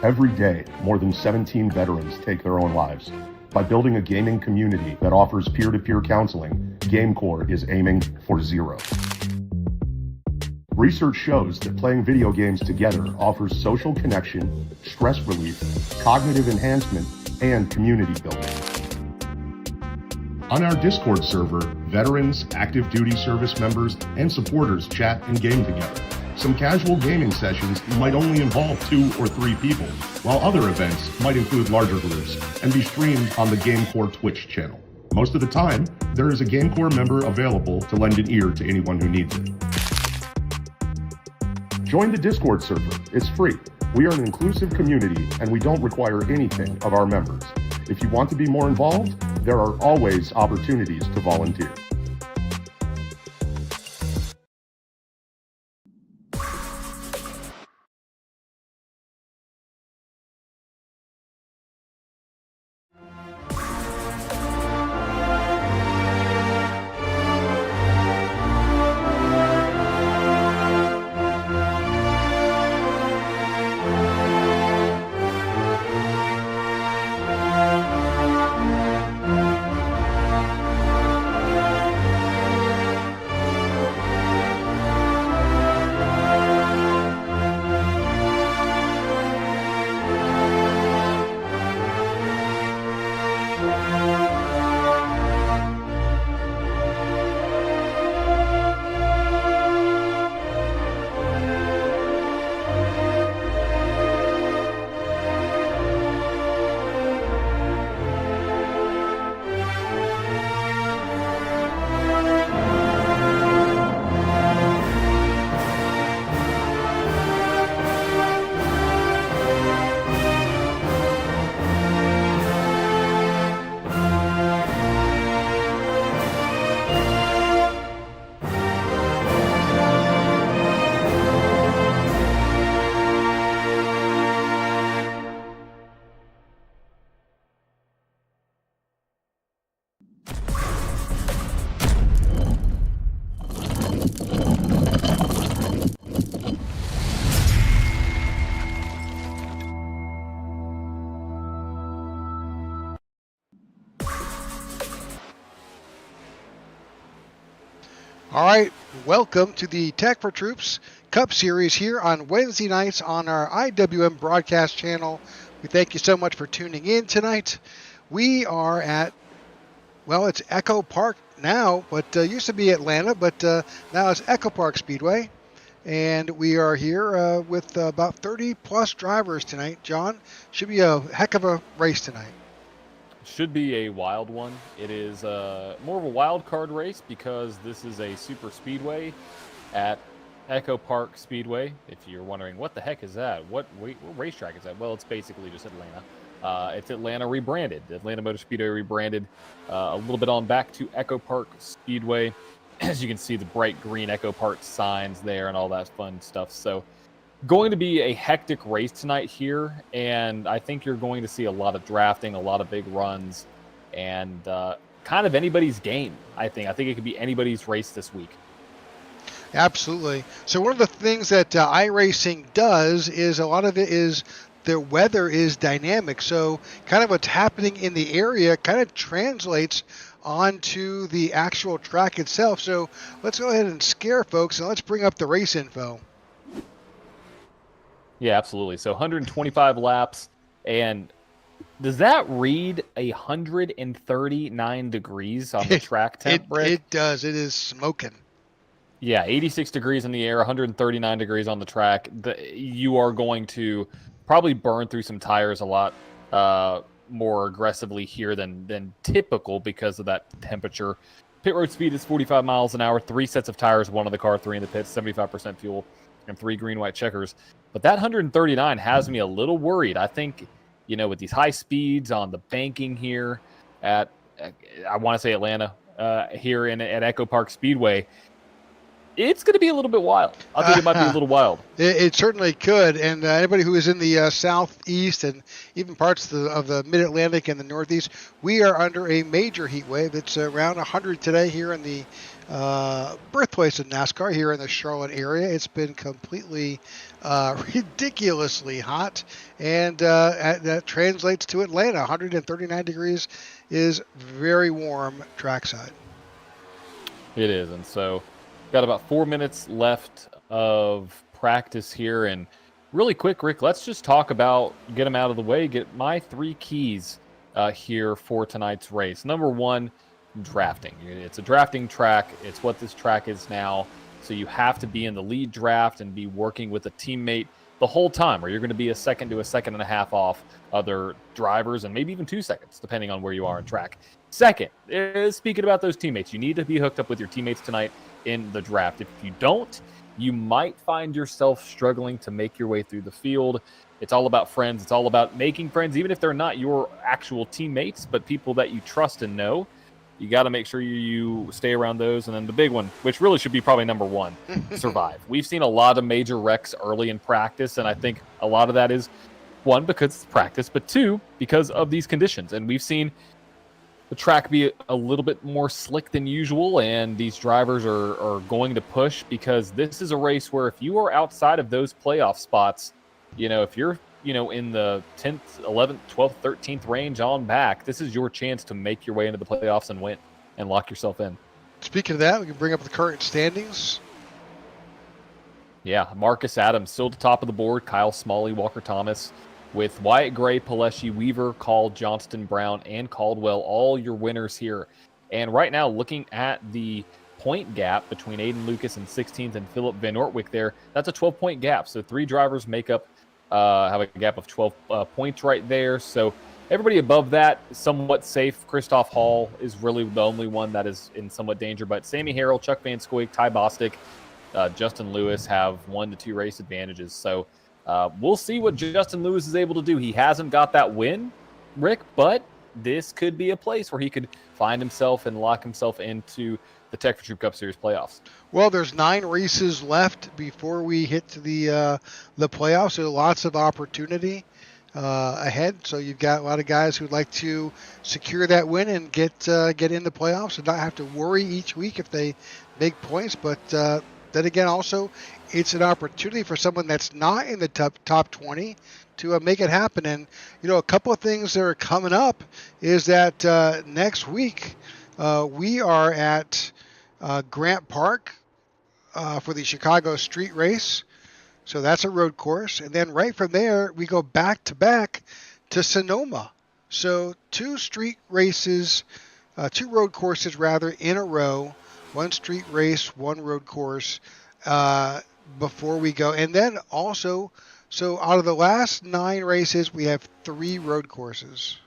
Every day, more than 17 veterans take their own lives. By building a gaming community that offers peer-to-peer counseling, GameCore is aiming for zero. Research shows that playing video games together offers social connection, stress relief, cognitive enhancement, and community building. On our Discord server, veterans, active duty service members, and supporters chat and game together. Some casual gaming sessions might only involve 2 or 3 people, while other events might include larger groups and be streamed on the GameCore Twitch channel. Most of the time, there is a GameCore member available to lend an ear to anyone who needs it. Join the Discord server. It's free. We are an inclusive community and we don't require anything of our members. If you want to be more involved, there are always opportunities to volunteer. All right, welcome to the Tech4Troops Cup Series here on Wednesday nights on our IWM broadcast channel. We thank you so much for tuning in tonight. We are at, well, it's EchoPark now, but used to be Atlanta, but now it's EchoPark Speedway. And we are here with about 30-plus drivers tonight. John, should be a heck of a race tonight. Should be a wild one. It is more of a wild card race because this is a super speedway at EchoPark Speedway. If you're wondering, what the heck is that? What racetrack is that? Well, it's basically just Atlanta. It's Atlanta rebranded. Atlanta Motor Speedway rebranded a little bit on back to EchoPark Speedway. As you can see, the bright green EchoPark signs there and all that fun stuff. So going to be a hectic race tonight here, and I think you're going to see a lot of drafting, a lot of big runs, and kind of anybody's game, I think. I think it could be anybody's race this week. Absolutely. So one of the things that iRacing does is a lot of it is the weather is dynamic. So kind of what's happening in the area kind of translates onto the actual track itself. So let's go ahead and scare folks, and let's bring up the race info. Yeah, absolutely. So 125 laps, and does that read 139 degrees on the track temp, Rick? It does. It is smoking. Yeah, 86 degrees in the air, 139 degrees on the track. You are going to probably burn through some tires a lot more aggressively here than typical because of that temperature. Pit road speed is 45 miles an hour, 3 sets of tires, 1 in the car, 3 in the pits, 75% fuel, and 3 green-white checkers. But that 139 has me a little worried. I think, with these high speeds on the banking here at, I want to say Atlanta, here at EchoPark Speedway, It's going to be a little bit wild. I think it might be a little wild. It certainly could. And anybody who is in the southeast and even parts of the mid-Atlantic and the northeast, we are under a major heat wave. It's around 100 today here in the birthplace of NASCAR here in the Charlotte area. It's been completely ridiculously hot, and that translates to Atlanta. 139 degrees is very warm trackside. It is, and so got about 4 minutes left of practice here, and really quick, Rick, let's just talk about, get them out of the way, get my 3 keys here for tonight's race. Number 1, drafting. It's a drafting track. It's what this track is now, so you have to be in the lead draft and be working with a teammate the whole time, or you're going to be a second to a second and a half off other drivers, and maybe even 2 seconds, depending on where you are in track. Second, speaking about those teammates, you need to be hooked up with your teammates tonight in the draft. If you don't, you might find yourself struggling to make your way through the field. It's all about friends. It's all about making friends, even if they're not your actual teammates, but people that you trust and know. You got to make sure you stay around those. And then the big one, which really should be probably number 1, survive. We've seen a lot of major wrecks early in practice, and I think a lot of that is, 1, because it's practice, but 2, because of these conditions. And we've seen the track be a little bit more slick than usual, and these drivers are going to push, because this is a race where if you are outside of those playoff spots, if you're in the 10th, 11th, 12th, 13th range on back, this is your chance to make your way into the playoffs and win and lock yourself in. Speaking of that, we can bring up the current standings. Yeah, Marcus Adams still at the top of the board, Kyle Smalley, Walker Thomas, with Wyatt Gray, Paleshi, Weaver, Call, Johnston, Brown, and Caldwell, all your winners here. And right now, looking at the point gap between Aiden Lucas in 16th and Philip Van Ortwijk there, that's a 12-point gap. So 3 drivers make up, have a gap of 12 points right there. So everybody above that is somewhat safe. Christoph Hall is really the only one that is in somewhat danger. But Sammy Harrell, Chuck Van Scoik, Ty Bostic, Justin Lewis have 1 to 2 race advantages. So we'll see what Justin Lewis is able to do. He hasn't got that win, Rick, but this could be a place where he could find himself and lock himself into the Tech4Troops Cup Series playoffs. Well, there's 9 races left before we hit to the playoffs, so lots of opportunity ahead. So you've got a lot of guys who'd like to secure that win and get in the playoffs and not have to worry each week if they make points. But then again, also, it's an opportunity for someone that's not in the top 20 to make it happen. And, a couple of things that are coming up is that next week we are at Grant Park for the Chicago Street Race. So that's a road course. And then right from there, we go back to Sonoma. So 2 street races, 2 road courses rather, in a row. 1 street race, 1 road course before we go. And then also, so out of the last 9 races, we have 3 road courses.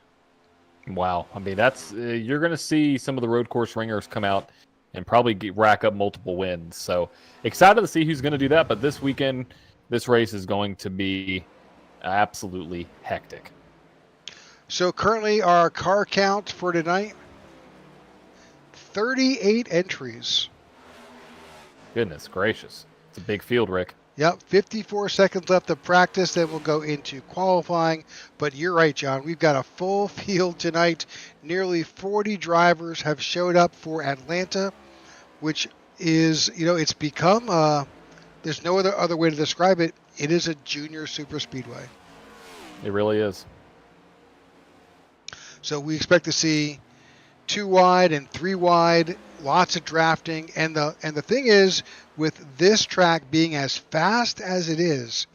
Wow. I mean, that's you're going to see some of the road course ringers come out and probably rack up multiple wins. So excited to see who's going to do that. But this weekend, this race is going to be absolutely hectic. So currently our car count for tonight, 38 entries. Goodness gracious. It's a big field, Rick. Yep, 54 seconds left of practice, then we'll go into qualifying. But you're right, John. We've got a full field tonight. Nearly 40 drivers have showed up for Atlanta, which is, it's become, there's no other way to describe it. It is a junior super speedway. It really is. So we expect to see 2 wide and 3 wide, lots of drafting. And the thing is, with this track being as fast as it is,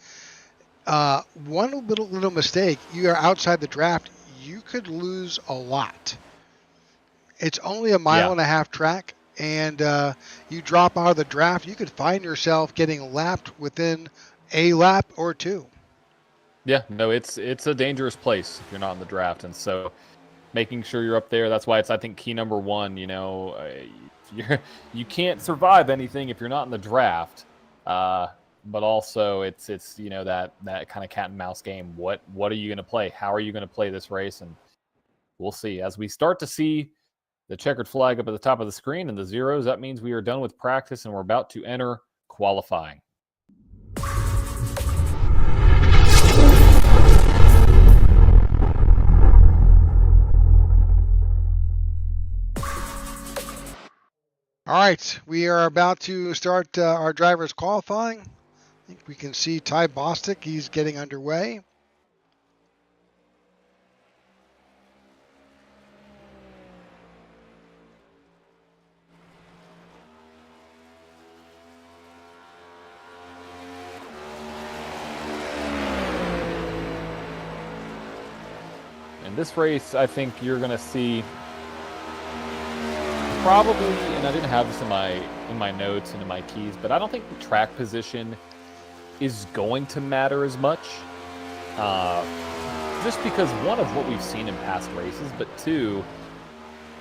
one little mistake, you are outside the draft, you could lose a lot. It's only a mile and a half track, and you drop out of the draft, you could find yourself getting lapped within a lap or 2. Yeah, no, it's a dangerous place if you're not in the draft, and so making sure you're up there. That's why it's, I think, key number 1. You can't survive anything if you're not in the draft. But also, it's that kind of cat and mouse game. What are you going to play? How are you going to play this race? And we'll see as we start to see the checkered flag up at the top of the screen and the zeros, that means we are done with practice and we're about to enter qualifying. All right, we are about to start our drivers qualifying. I think we can see Ty Bostic. He's getting underway. In this race, I think you're going to see probably, and I didn't have this in my notes and in my keys, but I don't think the track position is going to matter as much. Just because, one, of what we've seen in past races, but two,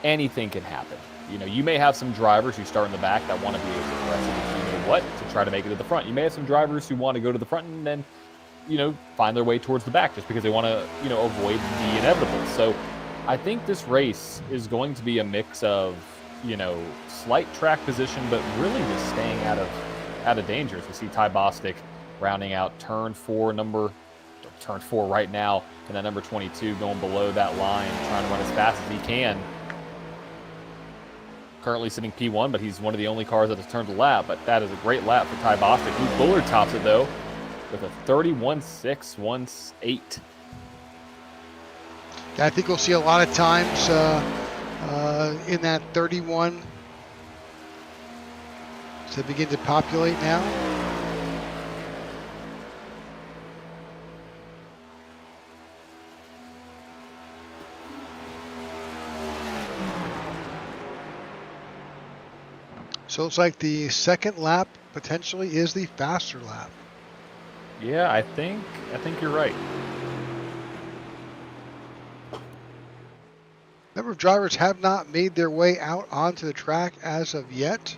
anything can happen. You know, you may have some drivers who start in the back that want to be as aggressive as you know what to try to make it to the front. You may have some drivers who want to go to the front and then, you know, find their way towards the back just because they want to, you know, avoid the inevitable. So I think this race is going to be a mix of, you know, slight track position, but really just staying out of danger. As we see Ty Bostic rounding out turn 4 right now, and that number 22 going below that line, trying to run as fast as he can. Currently sitting P1, but he's one of the only cars that has turned a lap. But that is a great lap for Ty Bostic. Luke Bullard tops it though with a 31.618. I think we'll see a lot of times in that 31 to begin to populate now. So it's like the second lap potentially is the faster lap. Yeah, I think you're right. Number of drivers have not made their way out onto the track as of yet.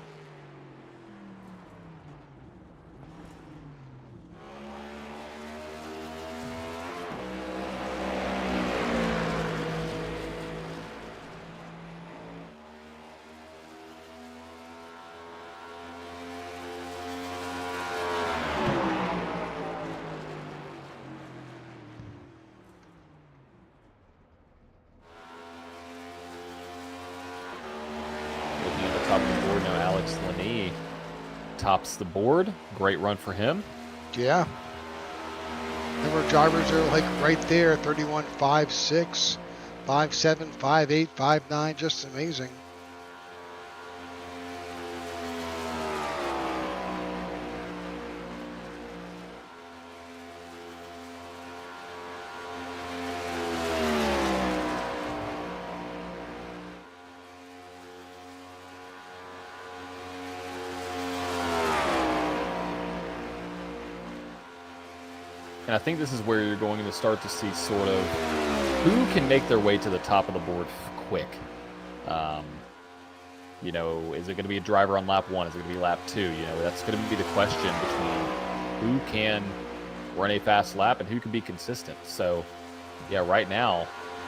Tops the board. Great run for him. Yeah. Number of drivers are like right there, 31.56, 5.7, 5.8, 5.9, just amazing. And I think this is where you're going to start to see sort of who can make their way to the top of the board quick. You know, is it going to be a driver on lap 1? Is it going to be lap 2? You know, that's going to be the question between who can run a fast lap and who can be consistent. So, yeah, right now,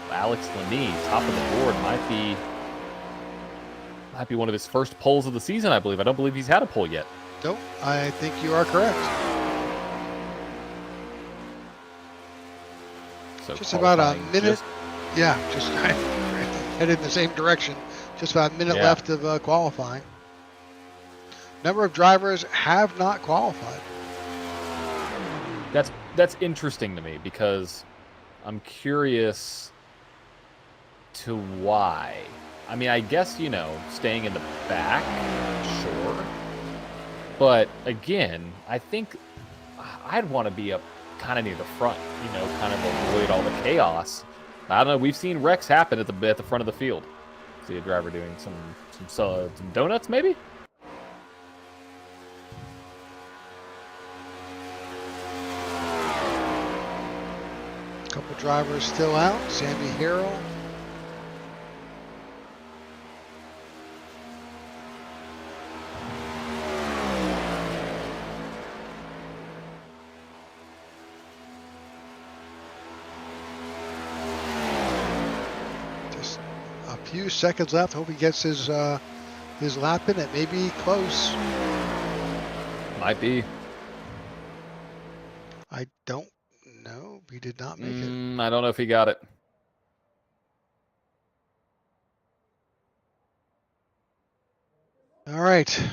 Alex Lamy, top of the board, might be one of his first poles of the season, I believe. I don't believe he's had a pole yet. Nope, I think you are correct. So just about a minute. Just headed in the same direction. Just about a minute left of qualifying. Number of drivers have not qualified. That's interesting to me because I'm curious to why. I mean, I guess, you know, staying in the back, sure. But again, I think I'd want to be up kind of near the front, you know, kind of avoid all the chaos. I don't know. We've seen wrecks happen at the front of the field. See a driver doing some donuts, maybe. Couple drivers still out. Sammy Harrell. few seconds left. Hope he gets his lap in. It may be close. Might be. I don't know. He did not make it. I don't know if he got it. All right.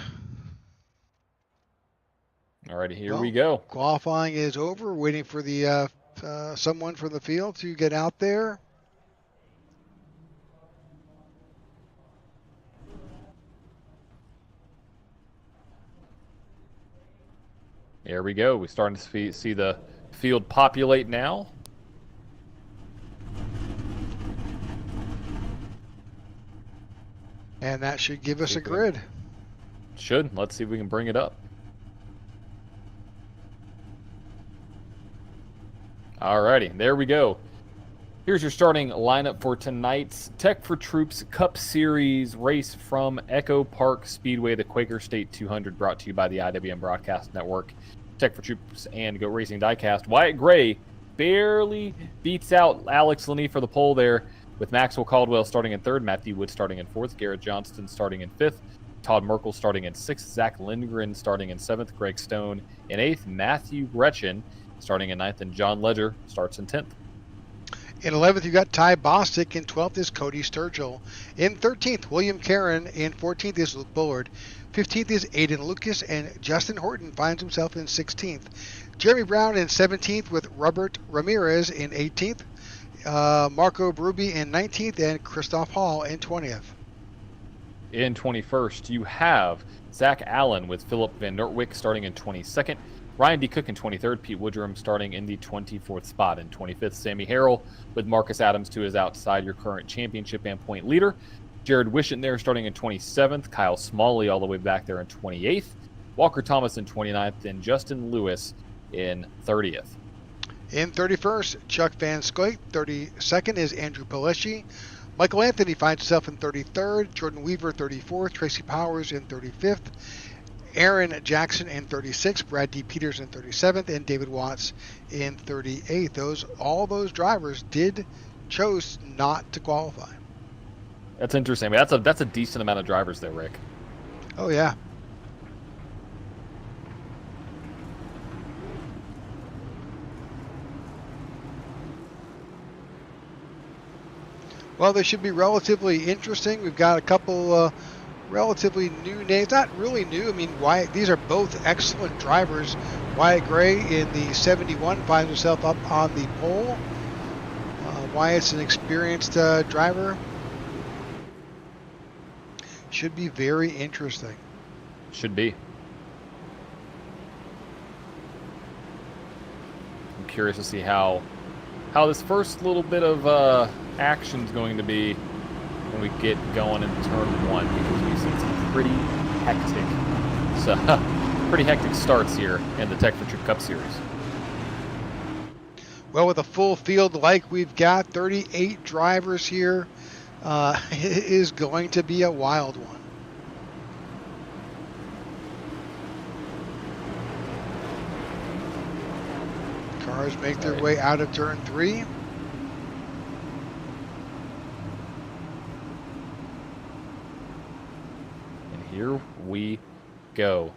Alrighty, here we go. Qualifying is over. Waiting for the someone from the field to get out there. There we go. We're starting to see the field populate now. And that should give us a grid. Should. Let's see if we can bring it up. Alrighty, there we go. Here's your starting lineup for tonight's Tech4Troops Cup Series race from EchoPark Speedway, the Quaker State 200, brought to you by the IWM Broadcast Network, Tech4Troops, and Go Racing Diecast. Wyatt Gray barely beats out Alex Lenny for the pole there, with Maxwell Caldwell starting in third, Matthew Wood starting in fourth, Garrett Johnston starting in fifth, Todd Merkel starting in sixth, Zach Lindgren starting in seventh, Greg Stone in eighth, Matthew Gretchen starting in ninth, and John Ledger starts in 10th. In 11th, you got Ty Bostic. In 12th is Cody Sturgill. In 13th, William Karen. In 14th is Luke Bullard. 15th is Aiden Lucas, and Justin Horton finds himself in 16th. Jeremy Brown in 17th with Robert Ramirez in 18th. Marco Bruby in 19th, and Christoph Hall in 20th. In 21st, you have Zach Allen with Philip Van Nortwick starting in 22nd. Ryan D. Cook in 23rd, Pete Woodrum starting in the 24th spot. In 25th, Sammy Harrell with Marcus Adams to his outside, your current championship and point leader. Jared Wishart there starting in 27th, Kyle Smalley all the way back there in 28th, Walker Thomas in 29th, and Justin Lewis in 30th. In 31st, Chuck Van Scoik. 32nd is Andrew Pileshi. Michael Anthony finds himself in 33rd, Jordan Weaver 34th, Tracy Powers in 35th, Aaron Jackson in 36th, Brad D. Peters in 37th, and David Watts in 38th. All those drivers chose not to qualify. That's interesting. I mean, that's a decent amount of drivers there, Rick. Oh yeah. Well, they should be relatively interesting. We've got a couple relatively new names. Not really new. I mean, these are both excellent drivers. Wyatt Gray in the 71 finds himself up on the pole. Wyatt's an experienced driver. Should be very interesting. Should be. I'm curious to see how this first little bit of action is going to be when we get going in turn one, because we've seen some pretty hectic starts here in the Tech4Troops Cup Series. Well, with a full field like we've got, 38 drivers here, it is going to be a wild one. Cars make their way out of turn three. And here we go.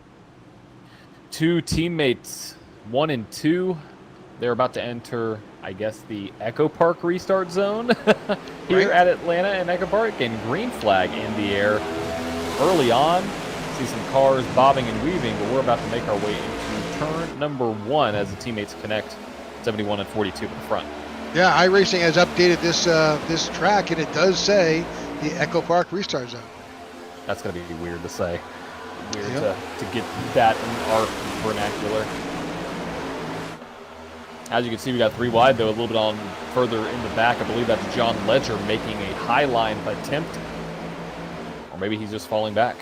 Two teammates, 1 and 2. They're about to enter, I guess, the EchoPark restart zone here at Atlanta and EchoPark, and green flag in the air early on. See some cars bobbing and weaving, but we're about to make our way into turn number 1 as the teammates connect 71 and 42 in the front. Yeah, iRacing has updated this track, and it does say the EchoPark restart zone. That's going to be weird to say. Weird to get that in our vernacular. As you can see, we got 3 wide, though, a little bit on further in the back. I believe that's John Ledger making a high line attempt. Or maybe he's just falling back.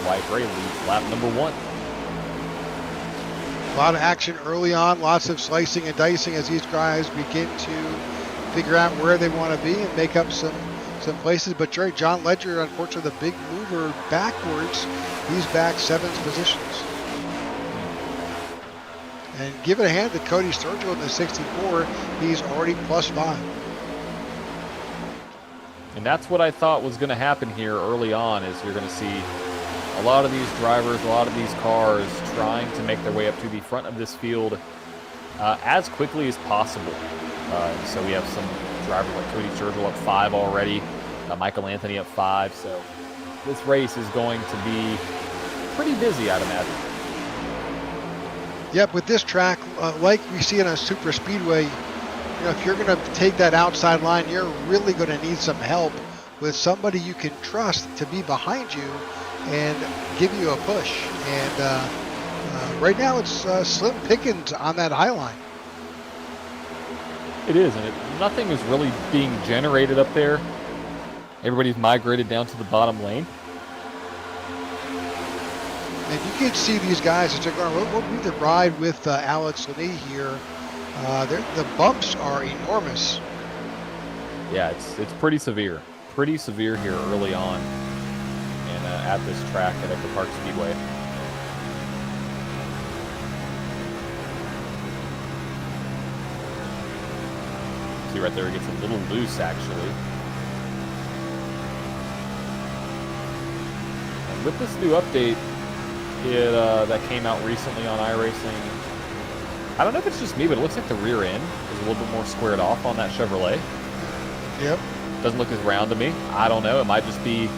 Wyatt Gray leads lap number 1. A lot of action early on, lots of slicing and dicing as these guys begin to figure out where they want to be and make up some places. But John Ledger, unfortunately, the big mover backwards, he's back 7 positions. And give it a hand to Cody Sturgill in the 64. He's already +5. And that's what I thought was going to happen here early on, is you're going to see a lot of these drivers, a lot of these cars trying to make their way up to the front of this field as quickly as possible. So we have some drivers like Cody Sturgill up 5 already, Michael Anthony up 5. So this race is going to be pretty busy, I'd imagine. Yep, with this track, like we see in a super speedway, if you're going to take that outside line, you're really going to need some help with somebody you can trust to be behind you and give you a push. And right now it's slim pickings on that high line. It is, and nothing is really being generated up there. Everybody's migrated down to the bottom lane. And you can see these guys as they're going, we'll do the ride with Alex Lee here. The bumps are enormous. Yeah, it's pretty severe. Pretty severe here early on and at this track at EchoPark Speedway. See right there, it gets a little loose actually. And with this new update that came out recently on iRacing, I don't know if it's just me, but it looks like the rear end is a little bit more squared off on that Chevrolet. Yep. Doesn't look as round to me. I don't know. It might just be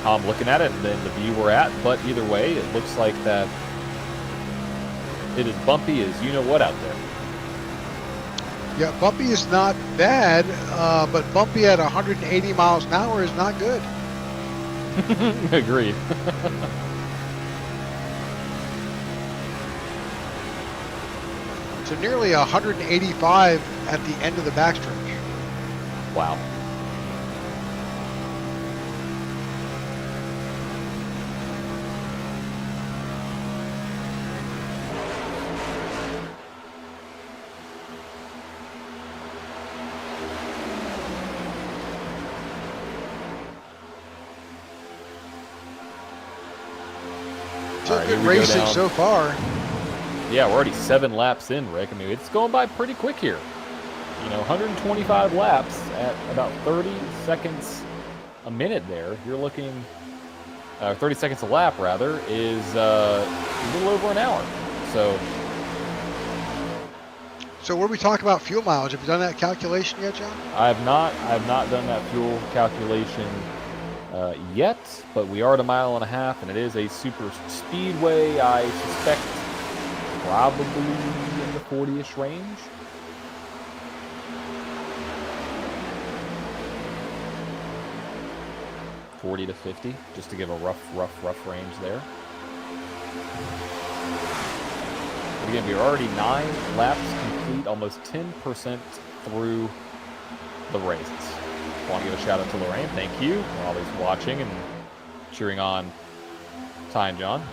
how I'm looking at it and then the view we're at. But either way, it looks like that it is bumpy as you know what out there. Yeah, bumpy is not bad, but bumpy at 180 miles an hour is not good. Agreed. So nearly 185 at the end of the backstretch. Wow. So good racing so far. Yeah, we're already 7 laps in, Rick. I mean, it's going by pretty quick here. 125 laps at about 30 seconds a minute there. You're looking, 30 seconds a lap, rather, is a little over an hour. So what are we talking about fuel mileage? Have you done that calculation yet, John? I have not done that fuel calculation yet, but we are at 1.5 miles, and it is a super speedway. I suspect probably in the 40-ish range. $40 to $50, just to give a rough range there. But again, we're already 9 laps complete, almost 10% through the race. I want to give a shout out to Lorraine. Thank you for always watching and cheering on Ty and John.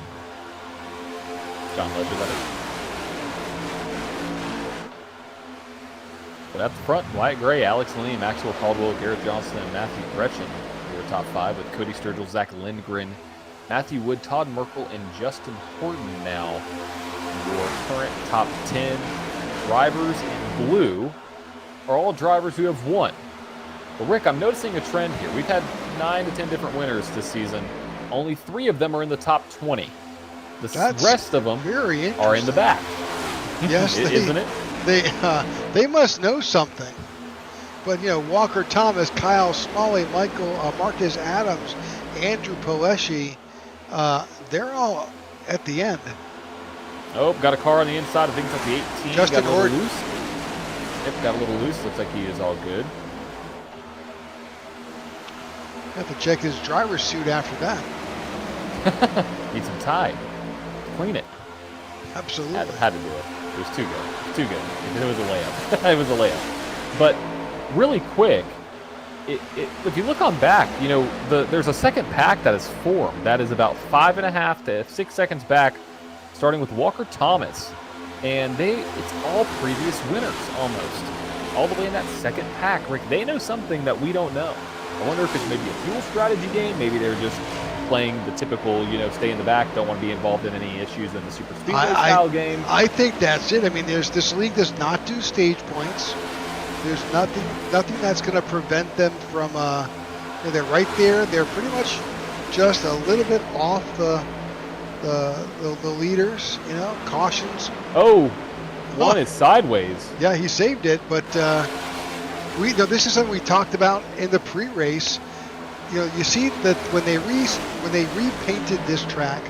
John Ledger, that is. But at the front, Wyatt Gray, Alex Lee, Maxwell Caldwell, Garrett Johnson, and Matthew Gretchen. Your top 5 with Cody Sturgill, Zach Lindgren, Matthew Wood, Todd Merkel, and Justin Horton now. Your current top 10 drivers in blue are all drivers who have won. But Rick, I'm noticing a trend here. We've had 9 to 10 different winners this season. Only 3 of them are in the top 20. The rest of them are in the back. Yes, isn't it? They must know something. But Walker Thomas, Kyle Smalley, Marcus Adams, Andrew Pileshi, they're all at the end. Oh, got a car on the inside. I think it's like the 18. Justin got a little Horton. loose. Yep, got a little loose. Looks like he is all good. Have to check his driver's suit after that. Need some Tide. Clean it. Absolutely. Had to do it. It was too good. Too good. It was a layup. It was a layup. But really quick, if you look on back, there's a second pack that is formed. That is about 5.5 to 6 seconds back, starting with Walker Thomas. And it's all previous winners almost. All the way in that second pack. Rick, they know something that we don't know. I wonder if it's maybe a fuel strategy game. Maybe they're just playing the typical, stay in the back, don't want to be involved in any issues in the super speedway style game. I think that's it. I mean, this league does not do stage points. There's nothing that's going to prevent them from. They're right there. They're pretty much just a little bit off the leaders. Cautions. Oh, one is sideways. Yeah, he saved it, but this is something we talked about in the pre-race. You see that when they repainted this track,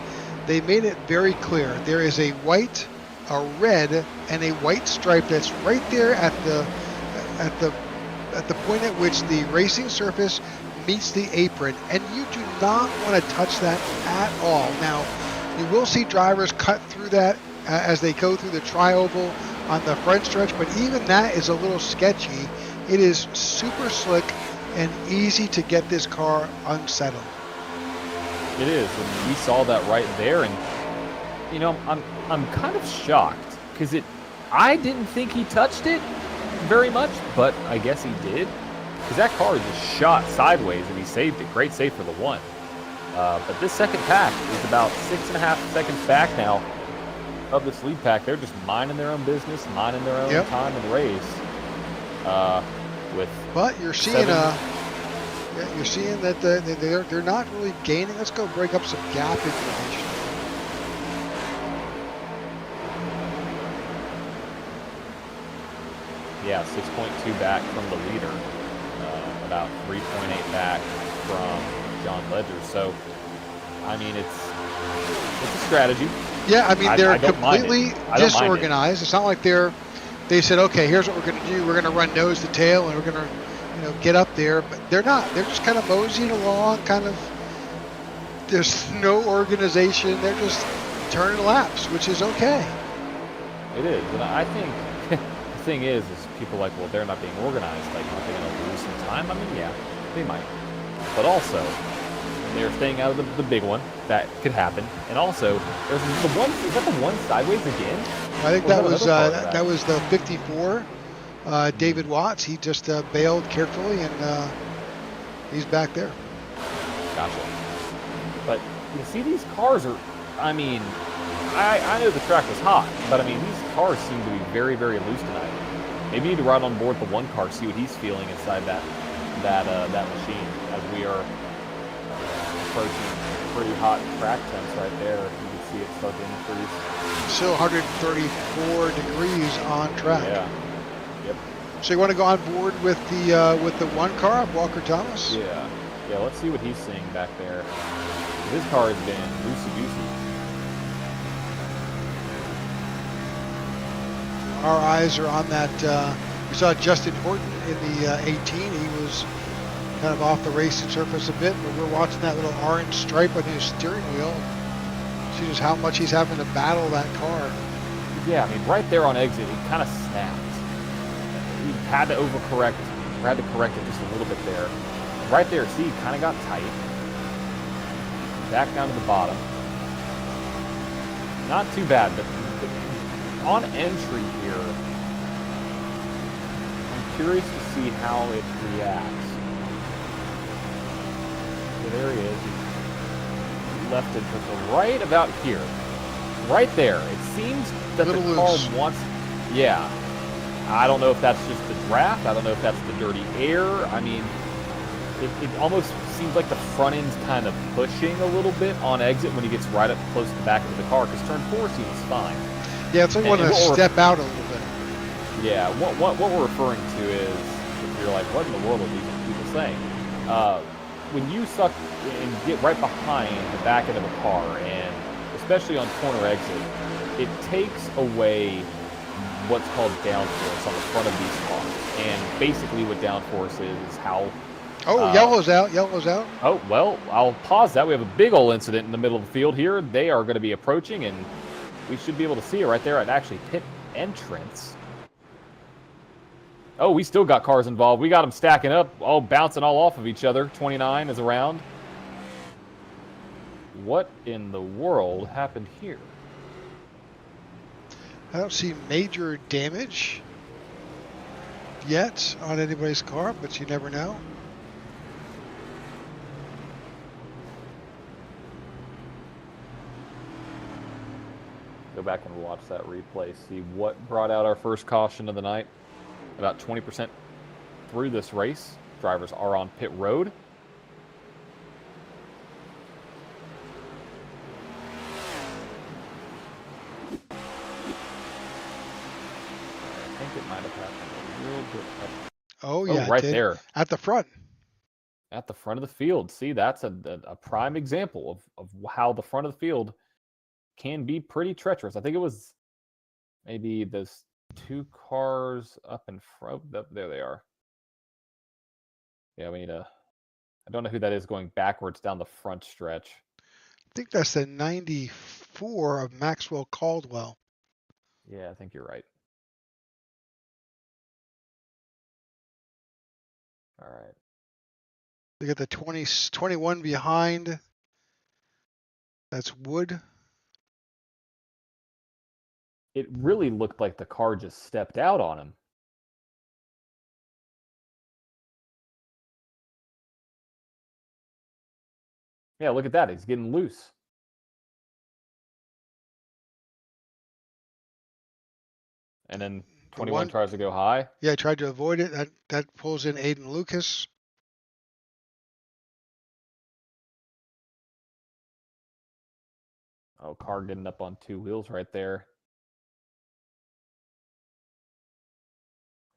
they made it very clear. There is a white, a red, and a white stripe that's right there at the point at which the racing surface meets the apron, and you do not want to touch that at all. Now, you will see drivers cut through that as they go through the tri-oval on the front stretch, but even that is a little sketchy. It is super slick and easy to get this car unsettled. It is, and we saw that right there, and I'm kind of shocked because I didn't think he touched it very much, but I guess he did, because that car just shot sideways and he saved it. Great save for the one. But this second pack is about 6.5 seconds back now of this lead pack. They're just minding their own business, minding their own time in the race. But you're seeing you're seeing that they're not really gaining. Let's go break up some gap information. Yeah, 6.2 back from the leader, about 3.8 back from John Ledger. So, I mean, it's a strategy. Yeah, I mean, they're completely disorganized. It. It's not like they said, okay, here's what we're going to do. We're going to run nose to tail, and we're going to, get up there. But they're not. They're just kind of moseying along, there's no organization. They're just turning laps, which is okay. It is, and I think the thing is people are like, well, they're not being organized. Like, aren't they going to lose some time? I mean, yeah, they might. But also, they're staying out of the big one. That could happen. And also, there's the one. Is that the one sideways again? I think that was the 54, David Watts. He just bailed carefully, and he's back there. Gotcha. But you see, these cars are. I mean, I know the track was hot, but I mean, these cars seem to be very, very loose tonight. Maybe you need to ride on board the one car, see what he's feeling inside that machine, as we are approaching pretty hot track temps right there. You can see it start to increase. Still 134 degrees on track. Yeah. Yep. So you want to go on board with the one car, Walker Thomas? Yeah. Yeah. Let's see what he's seeing back there. His car has been loosey-goosey. Our eyes are on that. We saw Justin Horton in the 18. He was kind of off the racing surface a bit, but we're watching that little orange stripe on his steering wheel. See just how much he's having to battle that car. Yeah, I mean, right there on exit, he kind of snapped. He had to overcorrect, had to correct it just a little bit there. Right there, see, he kind of got tight. Back down to the bottom. Not too bad, but on entry here, I'm curious to see how it reacts. So there he is. He left it to the right about here. Right there. It seems that the car wants... Yeah. I don't know if that's just the draft. I don't know if that's the dirty air. I mean, it almost seems like the front end's kind of pushing a little bit on exit when he gets right up close to the back of the car, because turn 4 seems fine. Yeah, it's like wanting to step out a little bit. Yeah, what we're referring to is, if you're like, what in the world are these people saying? When you suck and get right behind the back end of a car, and especially on corner exit, it takes away what's called downforce on the front of these cars. And basically what downforce is how... Oh, yellow's out. Oh, well, I'll pause that. We have a big old incident in the middle of the field here. They are going to be approaching, and we should be able to see it right there at actually pit entrance. Oh, we still got cars involved. We got them stacking up, all bouncing all off of each other. 29 is around. What in the world happened here? I don't see major damage yet on anybody's car, but you never know. Go back and watch that replay. See what brought out our first caution of the night. About 20% through this race. Drivers are on pit road. I think it might have happened a little bit up. Oh, yeah. Right there. At the front. At the front of the field. See, that's a prime example of how the front of the field can be pretty treacherous. I think it was maybe those two cars up in front. There they are. Yeah, we need a... I don't know who that is going backwards down the front stretch. I think that's the 94 of Maxwell Caldwell. Yeah, I think you're right. All right. Look at the 21 behind. That's Wood. It really looked like the car just stepped out on him. Yeah, look at that. He's getting loose. And then 21 tries to go high. Yeah, tried to avoid it. That pulls in Aiden Lucas. Oh, car getting up on two wheels right there.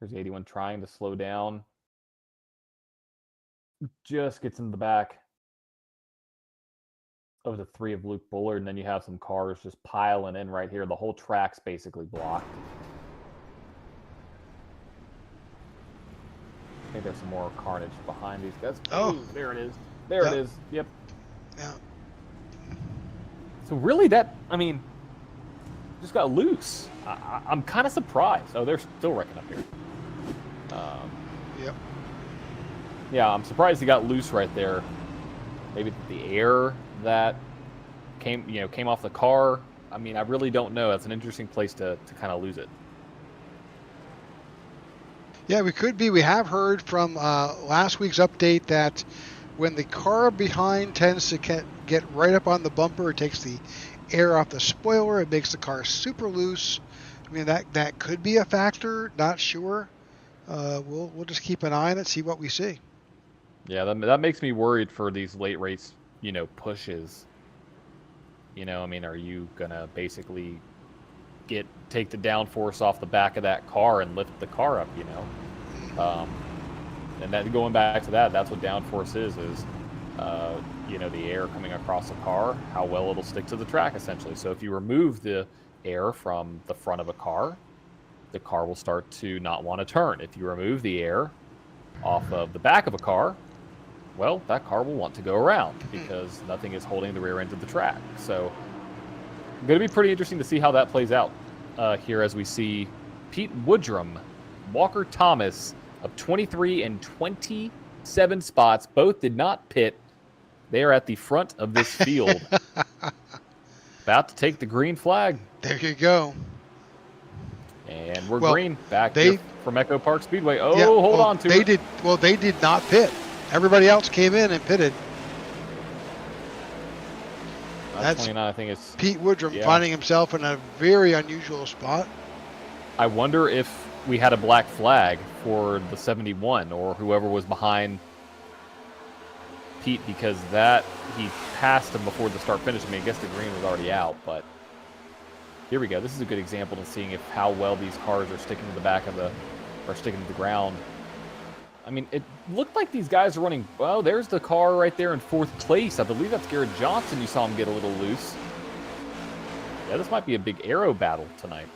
There's 81 trying to slow down. Just gets in the back of the three of Luke Bullard, and then you have some cars just piling in right here. The whole track's basically blocked. I think there's some more carnage behind these guys. Oh, there it is. There it is. Yep. Yeah. So really just got loose. I'm kind of surprised. Oh, they're still wrecking up here. Yep. Yeah, I'm surprised he got loose right there. Maybe the air that came off the car. I mean, I really don't know. That's an interesting place to kind of lose it. Yeah, we could be. We have heard from last week's update that when the car behind tends to get right up on the bumper, it takes the air off the spoiler. It makes the car super loose. I mean, that could be a factor. Not sure. We'll just keep an eye on it, see what we see. Yeah, that makes me worried for these late race, pushes. I mean, are you gonna basically take the downforce off the back of that car and lift the car up? And that going back to that's what downforce is the air coming across the car, how well it'll stick to the track essentially. So if you remove the air from the front of a car, the car will start to not want to turn. If you remove the air off of the back of a car, well, that car will want to go around because nothing is holding the rear end of the track. So going to be pretty interesting to see how that plays out here as we see Pete Woodrum, Walker Thomas of 23 and 27 spots. Both did not pit. They are at the front of this field. About to take the green flag. There you go. And we're green back here from EchoPark Speedway. Oh, yeah, hold on to it. They did not pit. Everybody else came in and pitted. That's 29, I think it's Pete Woodrum finding himself in a very unusual spot. I wonder if we had a black flag for the 71 or whoever was behind Pete, because he passed him before the start finish. I mean, I guess the green was already out, but here we go. This is a good example of seeing how well these cars are sticking to sticking to the ground. I mean, it looked like these guys are running. Well, there's the car right there in fourth place. I believe that's Garrett Johnson. You saw him get a little loose. Yeah, this might be a big aero battle tonight.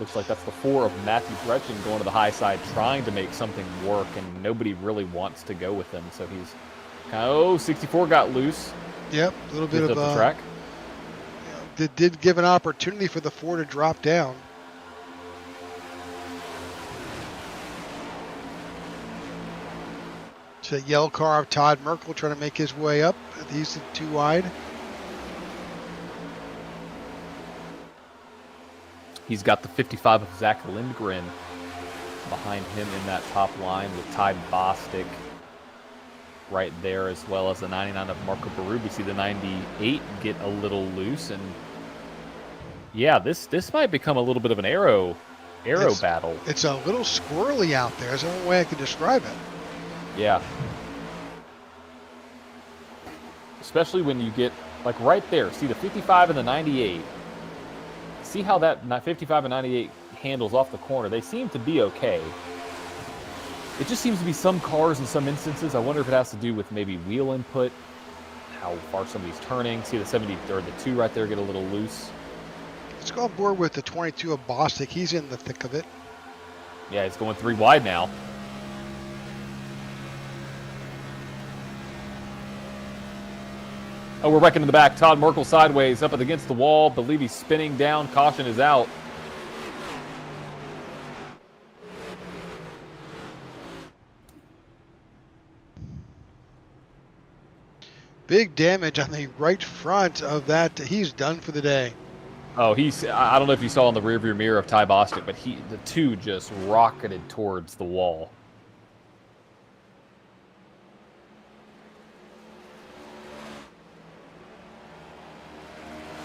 Looks like that's the 4 of Matthew Gretchen going to the high side, trying to make something work, and nobody really wants to go with him. So he's kind of, 64 got loose. Yep, a little bit of the track. That did give an opportunity for the 4 to drop down. It's a yellow car of Todd Merkel trying to make his way up. He's too wide. He's got the 55 of Zach Lindgren behind him in that top line with Ty Bostic right there, as well as the 99 of Marco Berube. See the 98 get a little loose, and yeah, this might become a little bit of an arrow battle. It's a little squirrely out there. That's the only way I could describe it. Yeah. Especially when you get, like, right there. See the 55 and the 98. See how that 55 and 98 handles off the corner. They seem to be okay. It just seems to be some cars in some instances. I wonder if it has to do with maybe wheel input, how far somebody's turning. See the 70 or the 2 right there get a little loose. Let's go on board with the 22 of Bostic. He's in the thick of it. Yeah, he's going 3 wide now. Oh, we're wrecking in the back. Todd Merkel sideways, up against the wall. Believe he's spinning down. Caution is out. Big damage on the right front of that. He's done for the day. Oh, I don't know if you saw in the rearview mirror of Ty Bostic, but the 2 just rocketed towards the wall.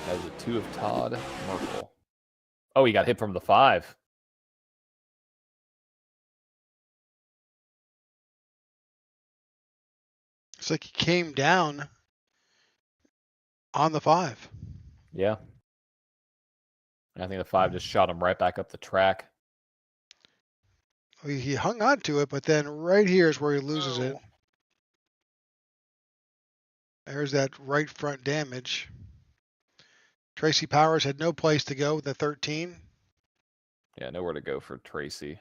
That was a 2 of Todd Merkel. Oh, he got hit from the 5. It's like he came down on the 5. Yeah. I think the 5 just shot him right back up the track. He hung on to it, but then right here is where he loses it. There's that right front damage. Tracy Powers had no place to go with the 13. Yeah, nowhere to go for Tracy.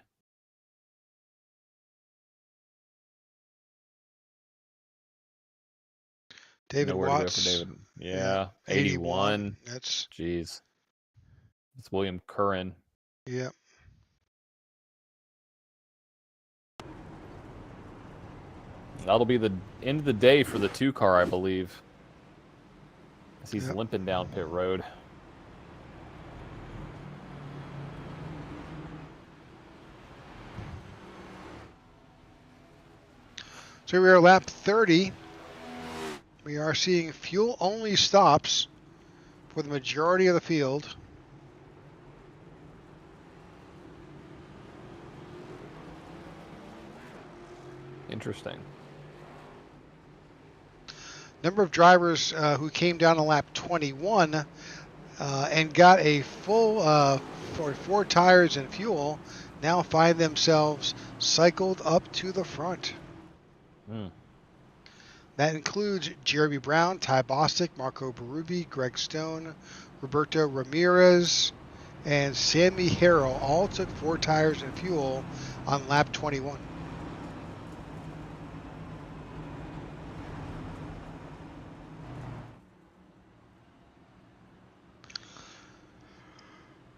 David nowhere Watts. to go for David. Yeah, 81. That's jeez. It's William Curran. Yeah. That'll be the end of the day for the 2 car, I believe. As he's limping down pit road. So we are lap 30. We are seeing fuel-only stops for the majority of the field. Interesting. Number of drivers who came down on lap 21 and got a full for 4 tires and fuel now find themselves cycled up to the front. That includes Jeremy Brown, Ty Bostic, Marco Berube, Greg Stone, Roberto Ramirez, and Sammy Harrell all took 4 tires and fuel on lap 21.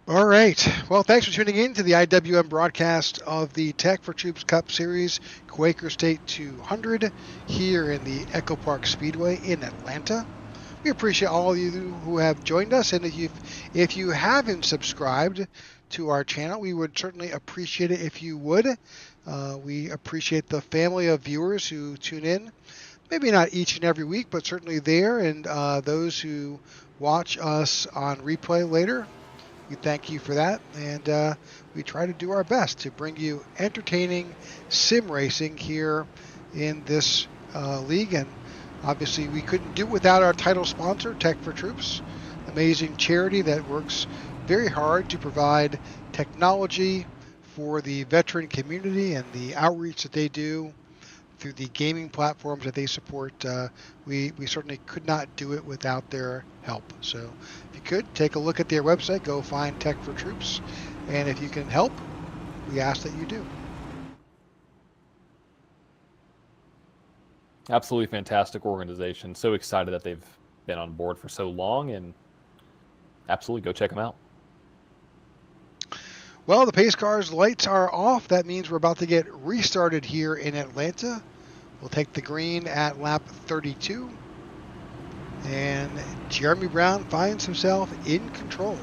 All right. Well, thanks for tuning in to the IWM broadcast of the Tech4Troops Cup Series Quaker State 200 here in the EchoPark Speedway in Atlanta. We appreciate all of you who have joined us, and if you haven't subscribed to our channel, we would certainly appreciate it if you would. We appreciate the family of viewers who tune in, maybe not each and every week, but certainly there, and those who watch us on replay later. We thank you for that, and we try to do our best to bring you entertaining sim racing here in this league. And obviously, we couldn't do it without our title sponsor, Tech4Troops, amazing charity that works very hard to provide technology for the veteran community and the outreach that they do through the gaming platforms that they support. We certainly could not do it without their help. So if you could, take a look at their website, go find Tech4Troops, and if you can help, we ask that you do. Absolutely fantastic organization. So excited that they've been on board for so long, and absolutely go check them out. Well, the pace car's lights are off. That means we're about to get restarted here in Atlanta. We'll take the green at lap 32. And Jeremy Brown finds himself in control.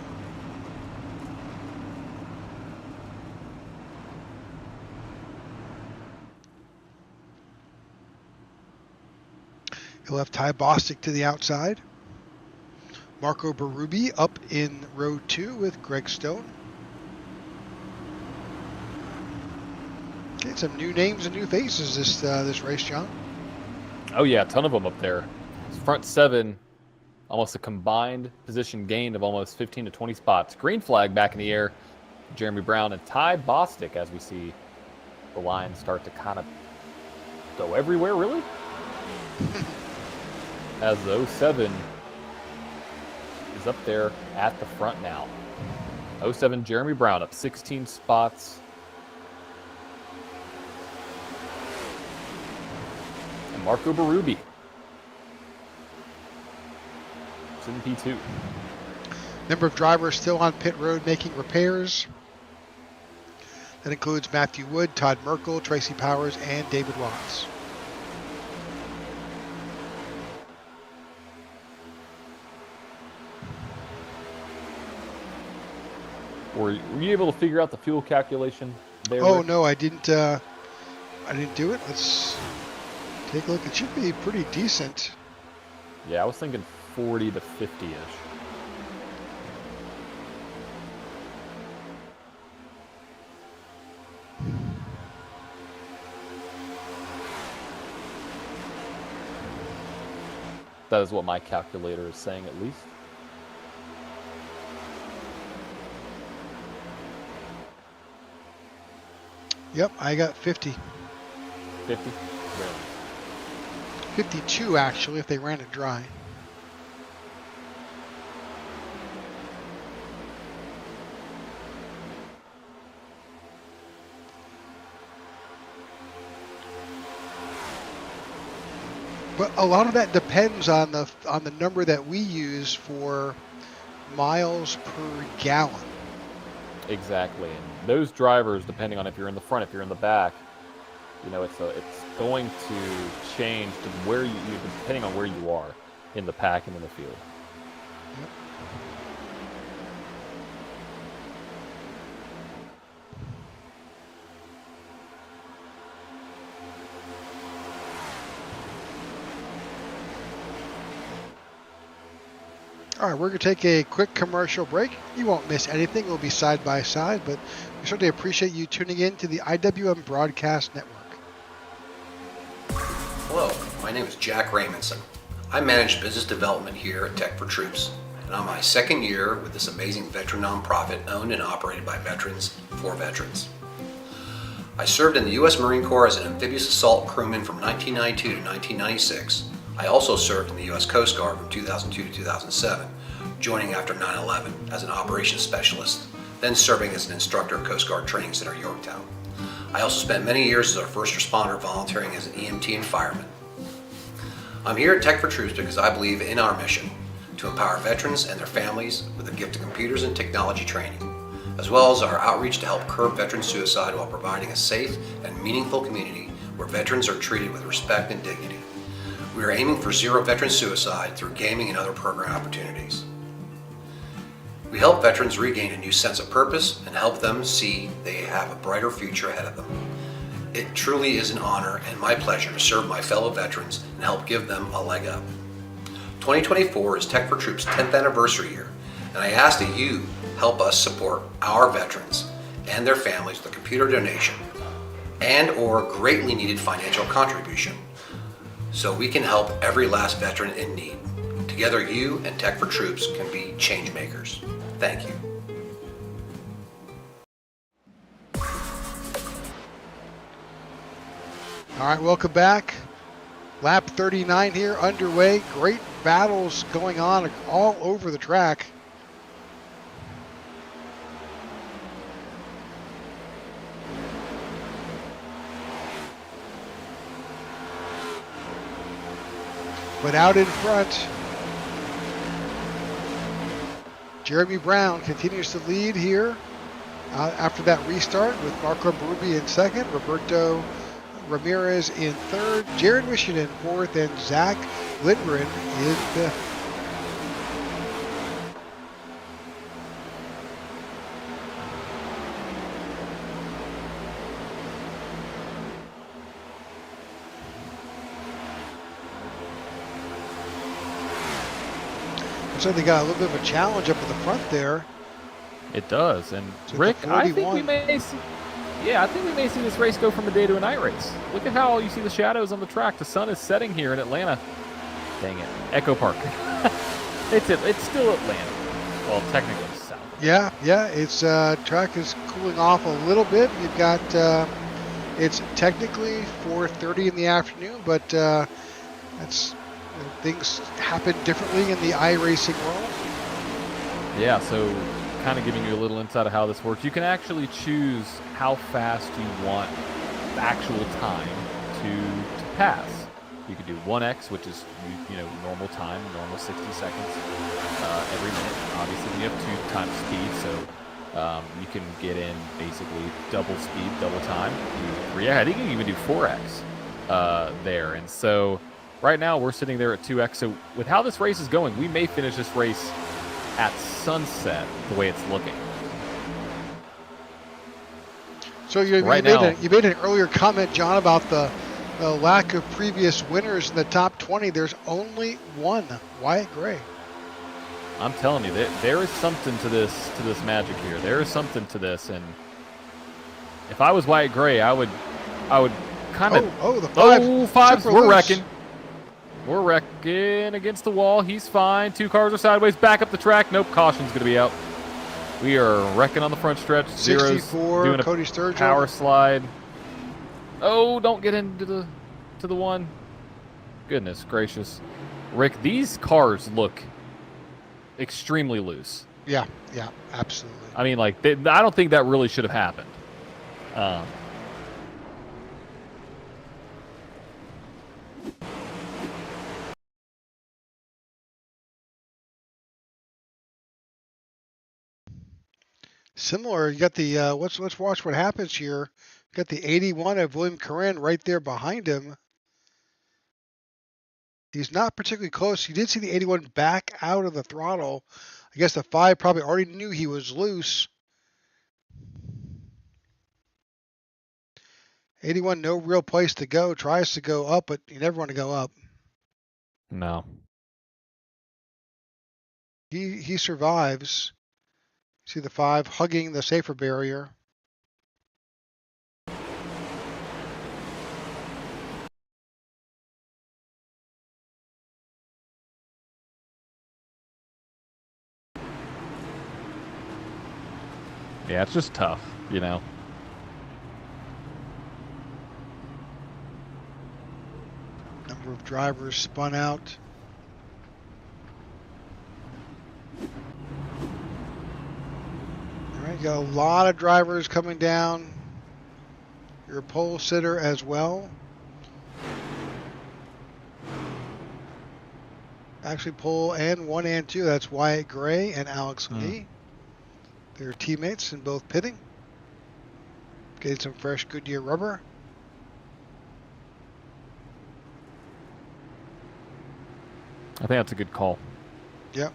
He'll have Ty Bostic to the outside. Marco Berube up in row 2 with Greg Stone. Okay, some new names and new faces this race, John. Oh yeah, a ton of them up there. Front 7, almost a combined position gain of almost 15 to 20 spots. Green flag back in the air. Jeremy Brown and Ty Bostic, as we see the lines start to kind of go everywhere, really. As the 07 is up there at the front now. 07 Jeremy Brown up 16 spots. And Marco Berube. It's in P2. Number of drivers still on pit road making repairs. That includes Matthew Wood, Todd Merkel, Tracy Powers, and David Watts. Were you able to figure out the fuel calculation there? Oh, Rick? no, I didn't do it. Let's take a look. It should be pretty decent. Yeah, I was thinking 40 to 50-ish. That is what my calculator is saying, at least. Yep, I got 50. 50? 52, actually, if they ran it dry. But a lot of that depends on the number that we use for miles per gallon. Exactly, and those drivers, depending on if you're in the front, if you're in the back, you know, it's going to change to where you depending on where you are in the pack and in the field. Yep. All right, we're going to take a quick commercial break. You won't miss anything. We'll be side by side, but we certainly appreciate you tuning in to the IWM Broadcast Network. Hello, my name is Jack Raymondson. I manage business development here at Tech4Troops, and I'm my second year with this amazing veteran nonprofit owned and operated by veterans for veterans. I served in the U.S. Marine Corps as an amphibious assault crewman from 1992 to 1996. I also served in the U.S. Coast Guard from 2002 to 2007, joining after 9/11 as an operations specialist, then serving as an instructor at Coast Guard Training Center, Yorktown. I also spent many years as a first responder volunteering as an EMT and fireman. I'm here at Tech4Troops because I believe in our mission to empower veterans and their families with the gift of computers and technology training, as well as our outreach to help curb veteran suicide while providing a safe and meaningful community where veterans are treated with respect and dignity. We are aiming for zero veteran suicide through gaming and other program opportunities. We help veterans regain a new sense of purpose and help them see they have a brighter future ahead of them. It truly is an honor and my pleasure to serve my fellow veterans and help give them a leg up. 2024 is Tech4Troops' 10th anniversary year, and I ask that you help us support our veterans and their families with a computer donation and or greatly needed financial contribution, so we can help every last veteran in need. Together, you and Tech4Troops can be change makers. Thank you. All right, welcome back. Lap 39 here underway. Great battles going on all over the track. But out in front, Jeremy Brown continues to lead here after that restart with Marco Berube in second, Roberto Ramirez in third, Jared Wishin in fourth, and Zach Lindgren in fifth. looks like they got a little bit of a challenge up at the front there. It does. And So Rick, the I think we 41. may see. Yeah, I think we may see this race go from a day to a night race. Look at how you see the shadows on the track. The sun is setting here in Atlanta. Dang it, EchoPark. it's still Atlanta. Well, technically south. Yeah, it's track is cooling off a little bit. You've got it's technically 4:30 in the afternoon, but that's things happen differently in the iRacing world. Yeah, so kind of giving you a little insight of how this works. You can actually choose how fast you want the actual time to pass. You could do 1x, which is normal time, normal 60 seconds every minute. Obviously, when you have 2 times speed, so you can get in basically double speed, double time. Yeah, I think you can even do 4x there. And so right now we're sitting there at 2x. So with how this race is going, we may finish this race at sunset the way it's looking. So you made an earlier comment, John, about the lack of previous winners in the top 20. There's only one, Wyatt Gray. I'm telling you, there is something to this magic here. There is something to this, and if I was Wyatt Gray, I would kind of. The fives. We're wrecking. We're wrecking against the wall. He's fine. 2 cars are sideways. Back up the track. Nope. Caution's going to be out. We are wrecking on the front stretch. 64. Doing a Cody Sturgill. Power slide. Oh, don't get into the one. Goodness gracious, Rick. These cars look extremely loose. Yeah, absolutely. I mean, like I don't think that really should have happened. Similar, you got the let's watch what happens here. You got the 81 of William Corinne right there behind him. He's not particularly close. You did see the 81 back out of the throttle. I guess the 5 probably already knew he was loose. 81, no real place to go. Tries to go up, but you never want to go up. No. He survives. See the 5 hugging the safer barrier. Yeah, it's just tough, Number of drivers spun out. All right, got a lot of drivers coming down. Your pole sitter as well. Actually, pole and 1 and 2. That's Wyatt Gray and Alex Lee. They're teammates in both pitting. Getting some fresh Goodyear rubber. I think that's a good call. Yep.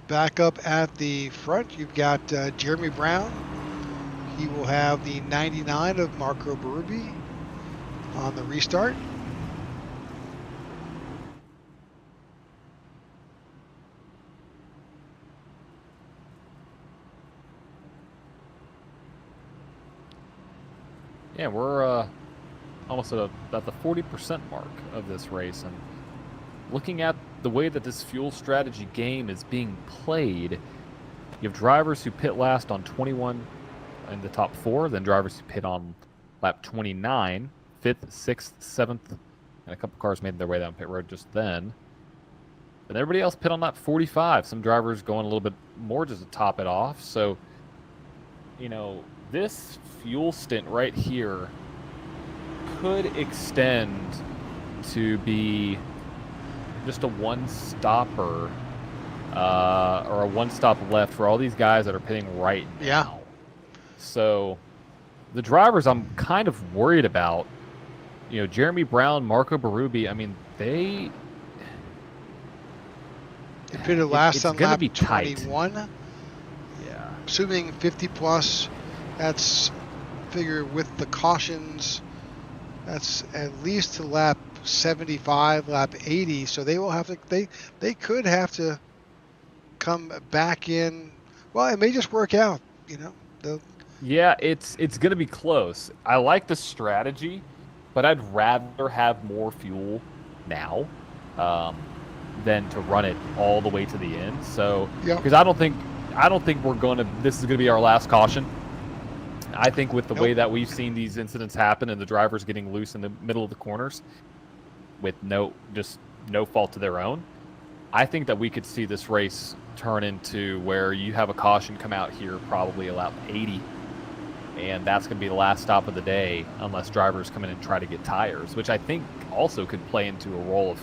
Back up at the front, you've got Jeremy Brown. He will have the 99 of Marco Berube on the restart. Yeah, we're almost at the 40% mark of this race, and looking at the way that this fuel strategy game is being played, you have drivers who pit last on 21 in the top 4, then drivers who pit on lap 29, 5th, 6th, 7th, and a couple cars made their way down pit road just then. And everybody else pit on lap 45. Some drivers going a little bit more just to top it off. So, this fuel stint right here could extend to be just a one-stopper or a one-stop left for all these guys that are pitting right now. Yeah. So the drivers I'm kind of worried about, Jeremy Brown, Marco Berube, I mean, He pitted last on gonna lap be tight. 21. Yeah. Assuming 50 plus, that's figure with the cautions, that's at least to lap 75, lap 80. So they will have to, they could have to come back in. Well, it may just work out, you know. Yeah, it's going to be close. I like the strategy, but I'd rather have more fuel now than to run it all the way to the end. So, because I don't think we're going to. This is going to be our last caution. I think with the way that we've seen these incidents happen and the drivers getting loose in the middle of the corners with no fault to their own, I think that we could see this race turn into where you have a caution come out here probably lap 80, and that's going to be the last stop of the day unless drivers come in and try to get tires, which I think also could play into a role of,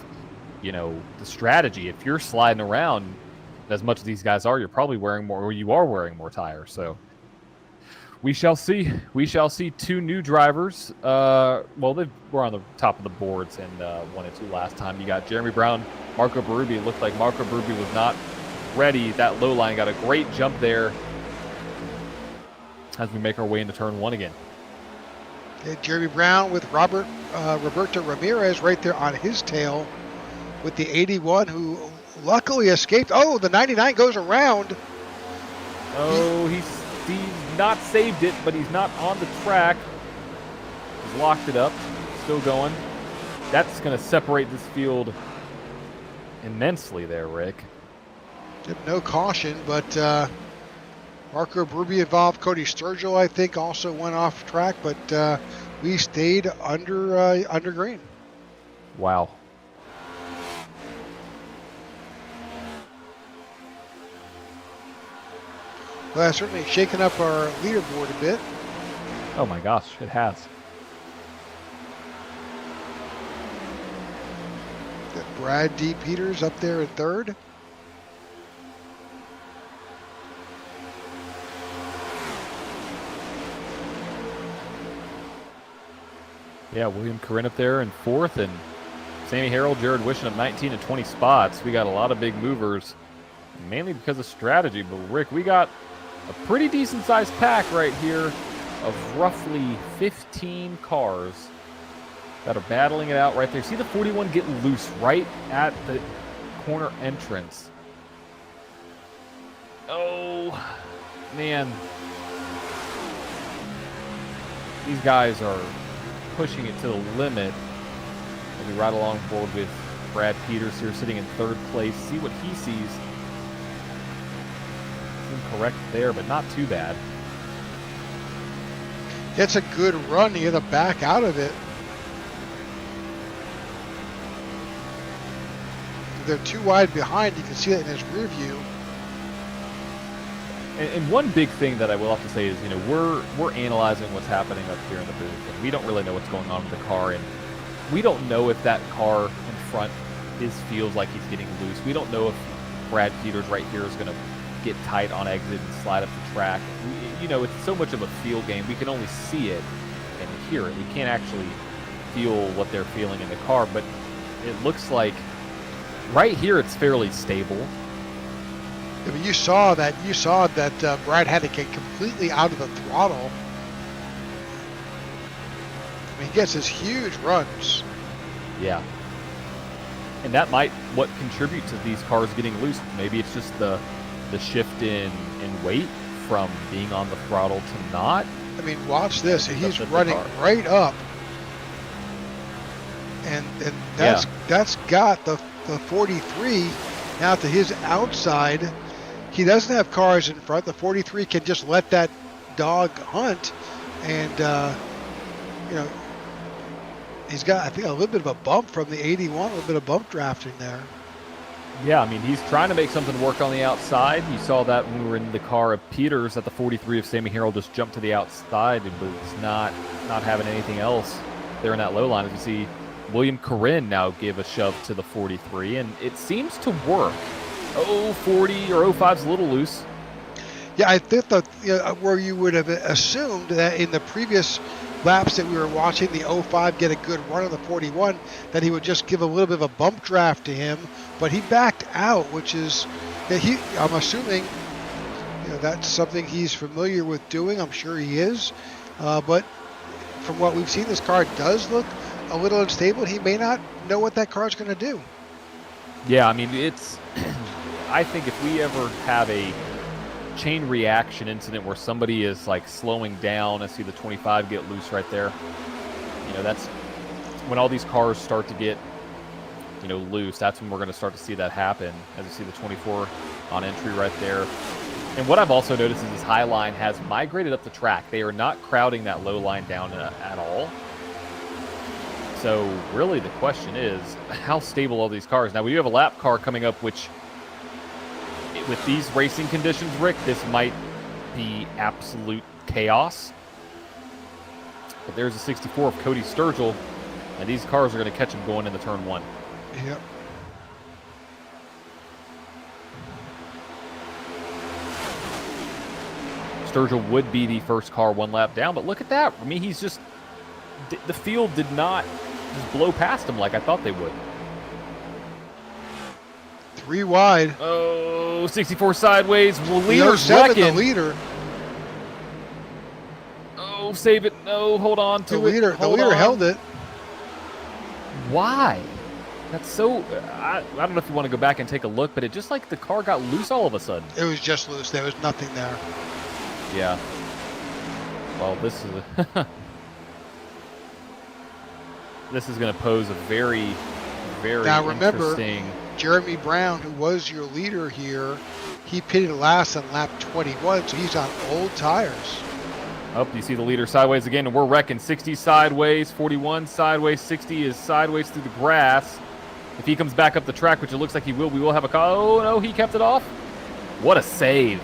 the strategy. If you're sliding around as much as these guys are, you're probably wearing more, or you are wearing more tires. So we shall see. We shall see two new drivers. Well, they were on the top of the boards and 1 and 2 last time. You got Jeremy Brown, Marco Berube. It looked like Marco Berube was not ready. That low line got a great jump there as we make our way into turn 1 again. Yeah, Jeremy Brown with Roberto Ramirez right there on his tail with the 81, who luckily escaped. Oh, the 99 goes around. Oh, he's not saved it, but he's not on the track. He's locked it up. Still going. That's going to separate this field immensely there, Rick. No caution, but Marco Berube involved. Cody Sturgill, I think, also went off track, but we stayed under green. Wow. Well, that's certainly shaken up our leaderboard a bit. Oh my gosh, it has. Got Brad D. Peters up there in third. Yeah, William Corinne up there in fourth, and Sammy Harrell, Jared Wishing up 19 and 20 spots. We got a lot of big movers, mainly because of strategy. But Rick, we got a pretty decent-sized pack right here of roughly 15 cars that are battling it out right there. See the 41 get loose right at the corner entrance. Oh, man. These guys are pushing it to the limit. We'll be right along board with Brad Peters here sitting in third place. See what he sees. Incorrect there, but not too bad. It's a good run. You got to back out of it. They're too wide behind. You can see that in his rear view. And one big thing that I will have to say is, we're analyzing what's happening up here in the booth, and we don't really know what's going on with the car, and we don't know if that car in front feels like he's getting loose. We don't know if Brad Peters right here is going to get tight on exit and slide up the track. It's so much of a feel game. We can only see it and hear it. We can't actually feel what they're feeling in the car, but it looks like right here it's fairly stable. Yeah, but you saw that Brad had to get completely out of the throttle. I mean, he gets his huge runs. Yeah. And that might what contribute to these cars getting loose. Maybe it's just the shift in weight from being on the throttle to not. I mean, watch this. He's running right up. And that's got the 43 now to his outside. He doesn't have cars in front. The 43 can just let that dog hunt. And, he's got, I think, a little bit of a bump from the 81, a little bit of bump drafting there. Yeah, I mean, he's trying to make something work on the outside. You saw that when we were in the car of Peters at the 43 of Sammy Harrell just jumped to the outside and was not having anything else there in that low line. As you see, William Corinne now gave a shove to the 43, and it seems to work. 40 or 05's a little loose. Yeah, I think that where you would have assumed that in the previous laps that we were watching the 05 get a good run on the 41, that he would just give a little bit of a bump draft to him, but he backed out, which is, I'm assuming, that's something he's familiar with doing. I'm sure he is, but from what we've seen, this car does look a little unstable. He may not know what that car's going to do. Yeah, I mean, it's. I think if we ever have a chain reaction incident where somebody is like slowing down, I see the 25 get loose right there. That's when all these cars start to get, loose. That's when we're going to start to see that happen. As you see the 24 on entry right there. And what I've also noticed is this high line has migrated up the track. They are not crowding that low line down at all. So really the question is, how stable are these cars? Now we do have a lap car coming up, which with these racing conditions, Rick, this might be absolute chaos. But there's a 64 of Cody Sturgill, and these cars are going to catch him going into turn 1. Yep. Sturgill would be the first car 1 lap down, but look at that. I mean, he's just... The field did not just blow past him like I thought they would. 3 wide. Oh, 64 sideways. Well, leader's the wrecking. leader. Oh, save it. No, hold on to the leader, it. The leader held it. Why? That's so... I don't know if you want to go back and take a look, but it just like the car got loose all of a sudden. It was just loose. There was nothing there. Yeah. Well, this is... This is going to pose a very, very now, remember, interesting... Jeremy Brown, who was your leader here, he pitted last on lap 21, so he's on old tires. Oh, you see the leader sideways again, and we're wrecking. 60 sideways, 41 sideways, 60 is sideways through the grass. If he comes back up the track, which it looks like he will, we will have a call. Oh, no, he kept it off. What a save.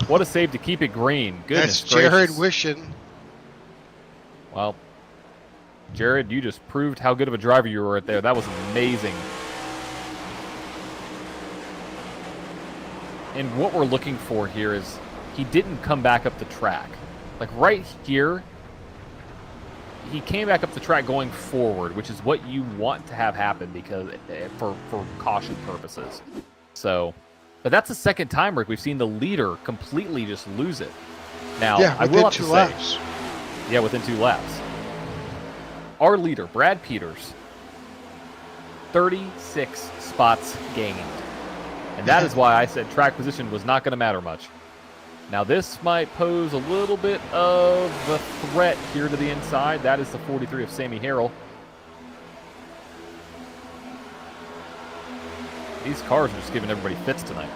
What a save to keep it green. Goodness That's Jared gracious. wishing. Well, Jared, you just proved how good of a driver you were right there. That was amazing. And what we're looking for here is he didn't come back up the track. Like right here, he came back up the track going forward, which is what you want to have happen because for caution purposes. So, but that's the second time, Rick, we've seen the leader completely just lose it. Now, yeah, I will have two to laps. say, yeah, within 2 laps. Our leader, Brad Peters, 36 spots gained. And that is why I said track position was not going to matter much. Now this might pose a little bit of a threat here to the inside. That is the 43 of Sammy Harrell. These cars are just giving everybody fits tonight.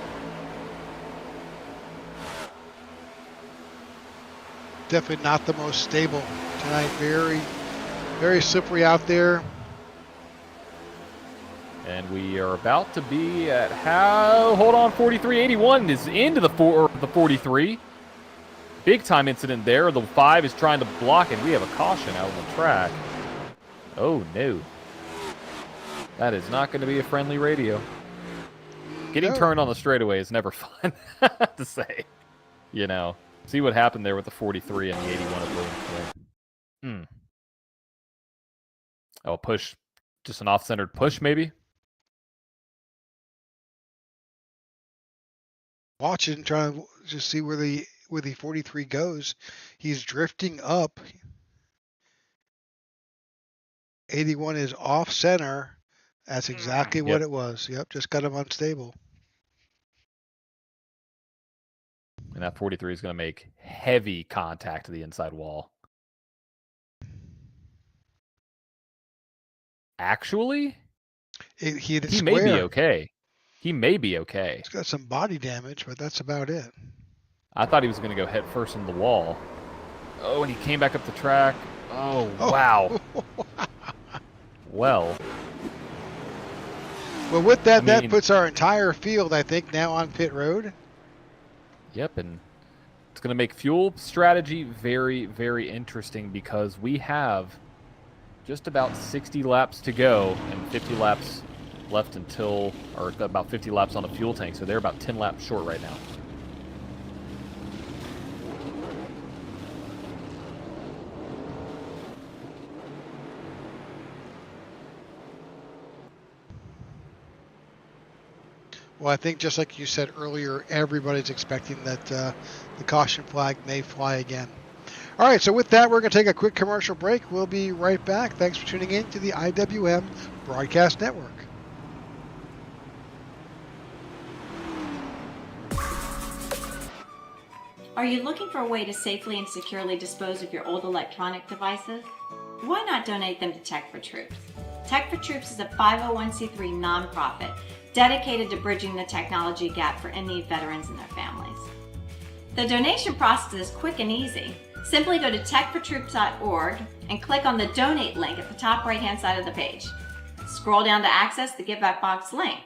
Definitely not the most stable tonight. Very, very slippery out there. And we are about to be at how? Hold on, 43.81 is into the 43. Big time incident there. The 5 is trying to block, and we have a caution out on the track. Oh no, that is not going to be a friendly radio. Getting turned on the straightaway is never fun to say. See what happened there with the 43 and the 81 of Williams. Oh, push, just an off-centered push, maybe. Watching, trying to just see where the 43 goes. He's drifting up. 81 is off center. That's exactly what it was. Yep, just got him unstable. And that 43 is going to make heavy contact to the inside wall. Actually, he may be okay. He may be okay. He's got some body damage, but that's about it. I thought he was going to go head first in the wall. Oh, and he came back up the track. Oh. Wow. Well, with that, that puts our entire field, I think, now on pit road. Yep, and it's going to make fuel strategy very, very interesting because we have just about 60 laps to go and 50 laps left until, or about 50 laps on the fuel tank, so they're about 10 laps short right now. Well, I think just like you said earlier, everybody's expecting that the caution flag may fly again. All right, so with that, we're going to take a quick commercial break. We'll be right back. Thanks for tuning in to the IWM Broadcast Network. Are you looking for a way to safely and securely dispose of your old electronic devices? Why not donate them to Tech4Troops? Tech4Troops is a 501c3 nonprofit dedicated to bridging the technology gap for in-need veterans and their families. The donation process is quick and easy. Simply go to tech4troops.org and click on the donate link at the top right-hand side of the page. Scroll down to access the Give Back Box link.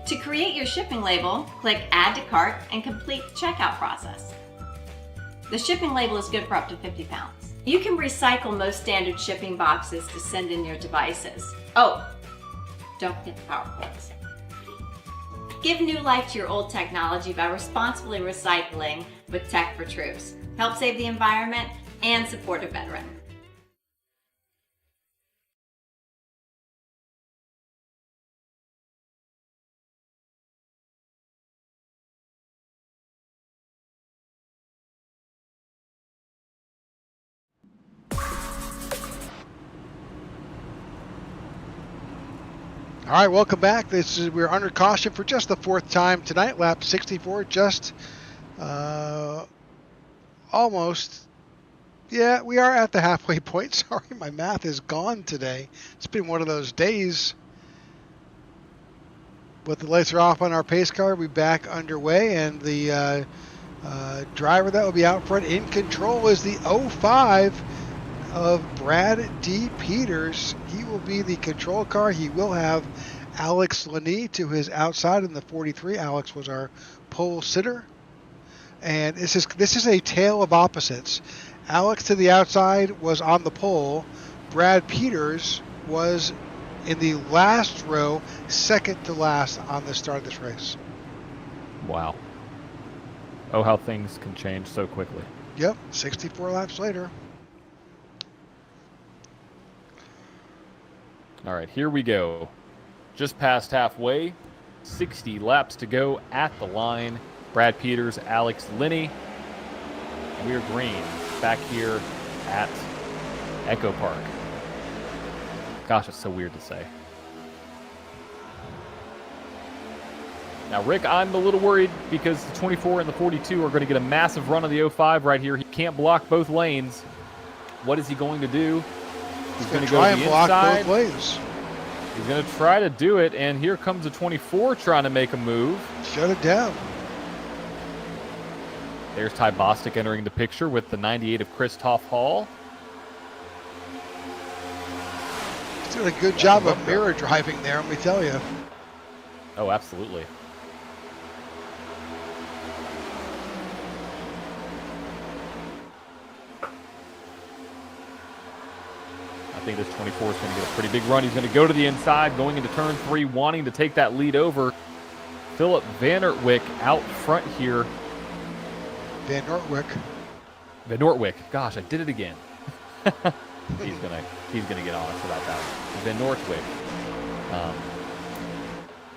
To create your shipping label, click Add to Cart and complete the checkout process. The shipping label is good for up to 50 pounds. You can recycle most standard shipping boxes to send in your devices. Oh, don't forget the power cords. Give new life to your old technology by responsibly recycling with Tech4Troops. Help save the environment and support a veteran. All right, welcome back. We're under caution for just the fourth time tonight. Lap 64, just almost. Yeah, we are at the halfway point. Sorry, my math is gone today. It's been one of those days. But the lights are off on our pace car. We'll be back underway, and the driver that will be out front in control is the 05 of Brad D. Peters. He will be the control car. He will have Alex Laney to his outside in the 43. Alex was our pole sitter. And this is a tale of opposites. Alex to the outside was on the pole. Brad Peters was in the last row, second to last on the start of this race. Wow. Oh, how things can change so quickly. Yep, 64 laps later. All right, here we go. Just past halfway, 60 laps to go at the line. Brad Peters, Alex Linney. We're green back here at EchoPark. Gosh, it's so weird to say. Now, Rick, I'm a little worried because the 24 and the 42 are going to get a massive run of the 05 right here. He can't block both lanes. What is he going to do? He's going to go try to and the block inside. both ways. He's going to try to do it, and here comes the 24 trying to make a move. Shut it down. There's Ty Bostic entering the picture with the 98 of Christoph Hall. He's doing a good job of mirror driving there, let me tell you. Oh, absolutely. I think this 24 is going to get a pretty big run. He's going to go to the inside, going into turn 3, wanting to take that lead over. Philip Vanderwick out front here. Van Nortwick. Gosh, I did it again. He's gonna get honest about that. Van Nortwick.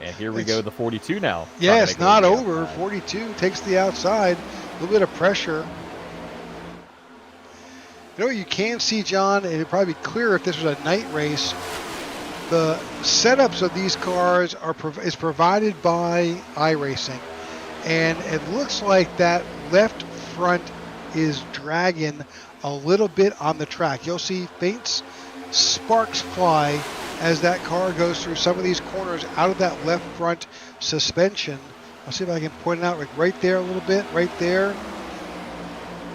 And here we go, the 42 now. Yeah, it's not over. 42 takes the outside. A little bit of pressure. You know what you can see, John, and it'd probably be clearer if this was a night race. The setups of these cars is provided by iRacing. And it looks like that left front is dragging a little bit on the track. You'll see faint sparks fly as that car goes through some of these corners out of that left front suspension. I'll see if I can point it out, like right there a little bit, right there.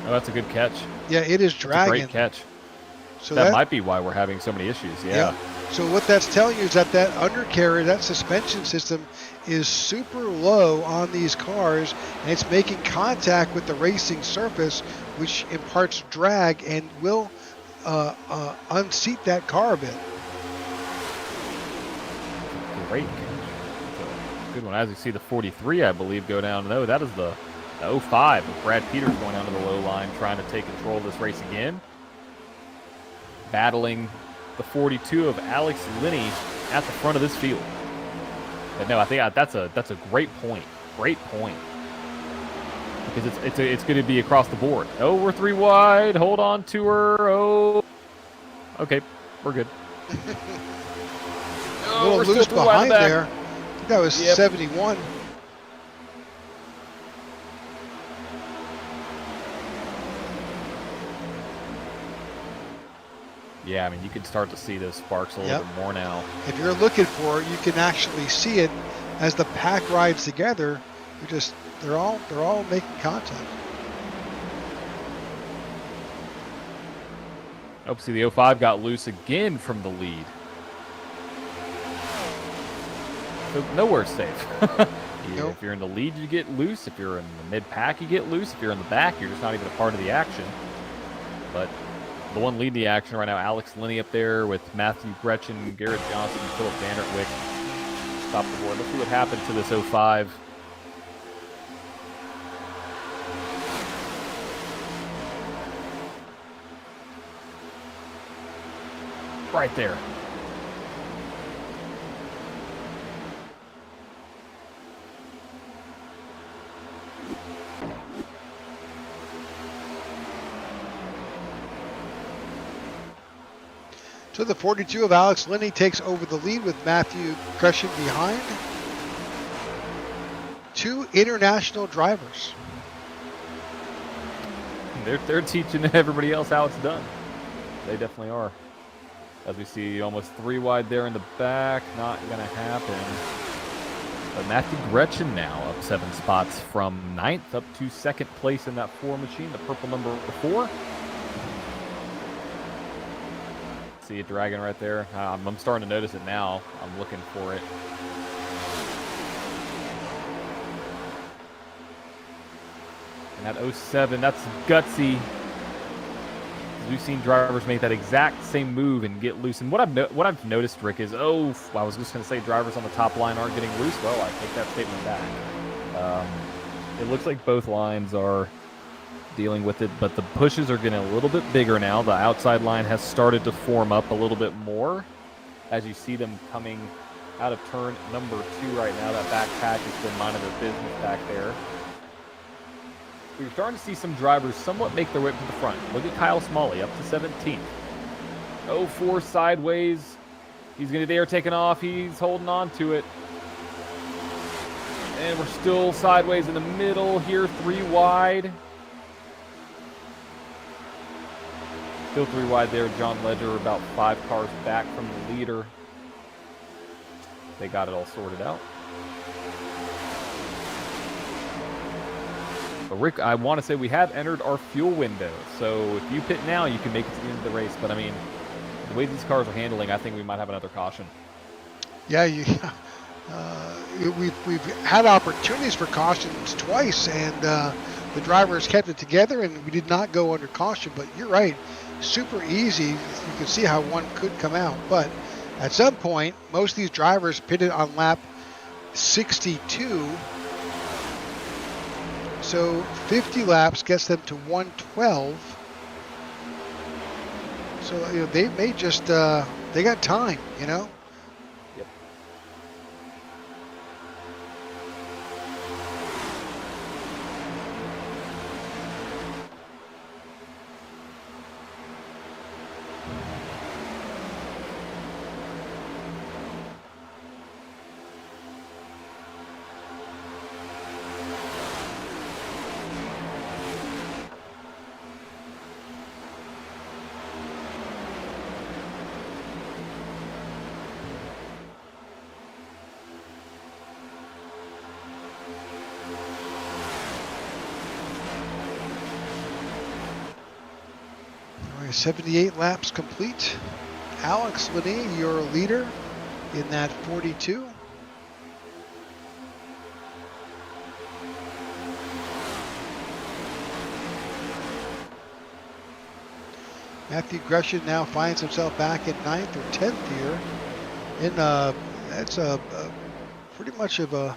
Oh, that's a good catch. Yeah, it is dragging. That's a great catch. So that might be why we're having so many issues. Yeah. So what that's telling you is that undercarriage, that suspension system is super low on these cars, and it's making contact with the racing surface, which imparts drag and will unseat that car a bit. Great. Good one. As you see the 43, I believe, go down. No, that is the 05 with Brad Peters going down to the low line, trying to take control of this race again. Battling the 42 of Alex Linney at the front of this field. But no, I think that's a great point. Great point. Because it's going to be across the board. Oh, we're 3 wide. Hold on to her. Oh, okay, we're good. A little loose behind there. I think that was 71. Yeah, I mean, you can start to see those sparks a little bit more now. If you're looking for it, you can actually see it as the pack rides together. They're all making contact. Oh, see, the 05 got loose again from the lead. So nowhere's safe. If you're in the lead, you get loose. If you're in the mid-pack, you get loose. If you're in the back, you're just not even a part of the action. But the one leading the action right now, Alex Linney up there with Matthew Gretchen, Garrett Johnson, and Philip Vanderwick. Stop the board. Let's see what happened to this 05. Right there. So the 42 of Alex Linney takes over the lead with Matthew Gresham behind. 2 international drivers. They're teaching everybody else how it's done. They definitely are. As we see, almost 3 wide there in the back. Not going to happen. But Matthew Gretchen now up 7 spots from 9th up to 2nd place in that 4 machine, the purple number 4. See it dragging right there. I'm starting to notice it now. I'm looking for it. And that 07, that's gutsy. We've seen drivers make that exact same move and get loose. And what I've noticed, Rick, is I was just going to say drivers on the top line aren't getting loose. Well, I take that statement back. It looks like both lines are dealing with it, but the pushes are getting a little bit bigger now. The outside line has started to form up a little bit more as you see them coming out of turn number 2 right now. That back patch has been minding their business back there. We're starting to see some drivers somewhat make their way up to the front. Look at Kyle Smalley up to 17th. 04 sideways. He's going to dare taking off. He's holding on to it. And we're still sideways in the middle here, 3 wide. Still 3 wide there. John Ledger about 5 cars back from the leader. They got it all sorted out. But Rick, I want to say we have entered our fuel window. So if you pit now, you can make it to the end of the race. But I mean, the way these cars are handling, I think we might have another caution. Yeah, we've had opportunities for cautions twice, and the drivers kept it together, and we did not go under caution. But you're right, super easy. You can see how one could come out. But at some point, most of these drivers pitted on lap 62. So 50 laps gets them to 112. So they may just they got time, Yep. All right, 78 laps complete. Alex Linney, your leader in that 42. Matthew Gresham now finds himself back in 9th or 10th here. That's pretty much of a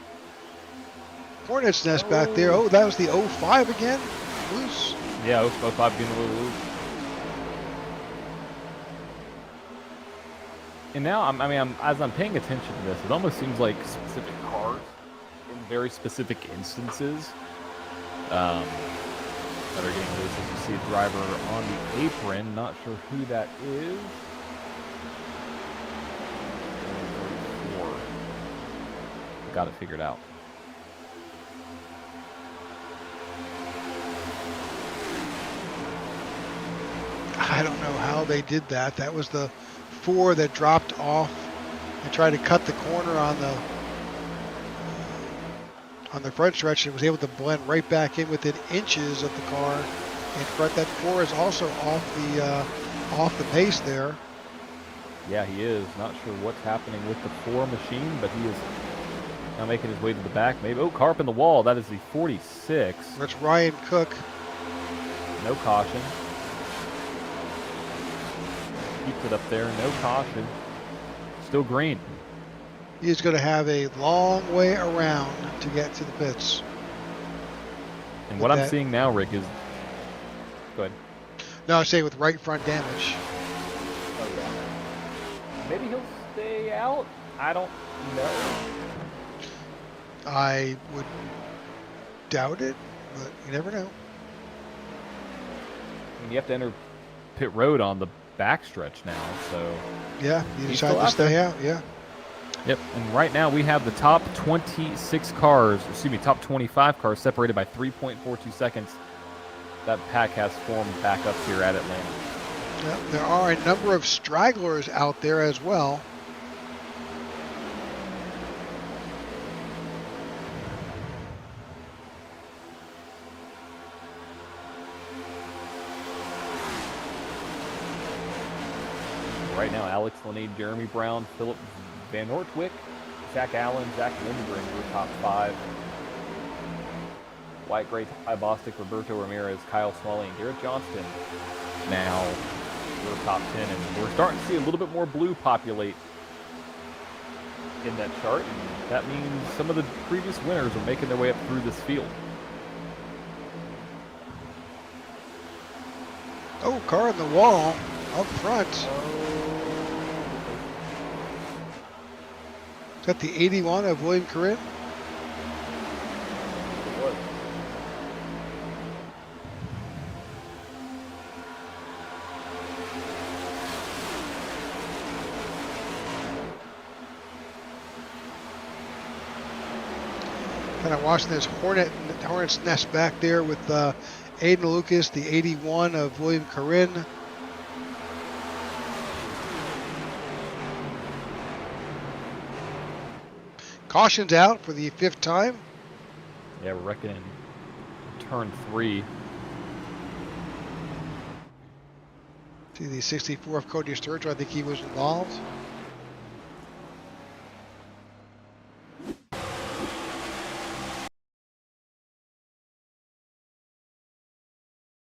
hornet's nest back there. Oh, that was the 05 again. Loose. Yeah, 05 being a little loose. And now, as I'm paying attention to this, it almost seems like specific cars in very specific instances that are getting loose. As you see a driver on the apron, not sure who that is. Got it figured out. I don't know how they did that. That was the 4 that dropped off and tried to cut the corner on the front stretch and was able to blend right back in within inches of the car in front. That 4 is also off the pace there. Yeah, he is. Not sure what's happening with the 4 machine, but he is now making his way to the back. Maybe, oh, car up in the wall. That is the 46. That's Ryan Cook. No caution. Keeps it up there. No caution. Still green. He's going to have a long way around to get to the pits. And what I'm seeing now, Rick, is... Go ahead. No, I'm saying with right front damage. Oh, yeah. Maybe he'll stay out? I don't know. I would doubt it, but you never know. You have to enter pit road on the backstretch now, so... Yeah, you decide to stay out, yeah. Yep, and right now we have the top 26 cars, top 25 cars separated by 3.42 seconds. That pack has formed back up here at Atlanta. Yeah, there are a number of stragglers out there as well. Right now, Alex Lanade, Jeremy Brown, Philip Van Ortwick, Zach Allen, Zach Lindgren were top 5. White Gray, Ty Bostic, Roberto Ramirez, Kyle Smalley, and Garrett Johnston now were top 10. And we're starting to see a little bit more blue populate in that chart. And that means some of the previous winners are making their way up through this field. Oh, car in the wall up front. Is that the 81 of William Corinne? It was. Kind of watching this hornet's nest back there with Aiden Lucas, the 81 of William Corinne. Caution's out for the 5th time. Yeah, we're reckoning turn 3. See the 64 of Cody Sturgill. I think he was involved.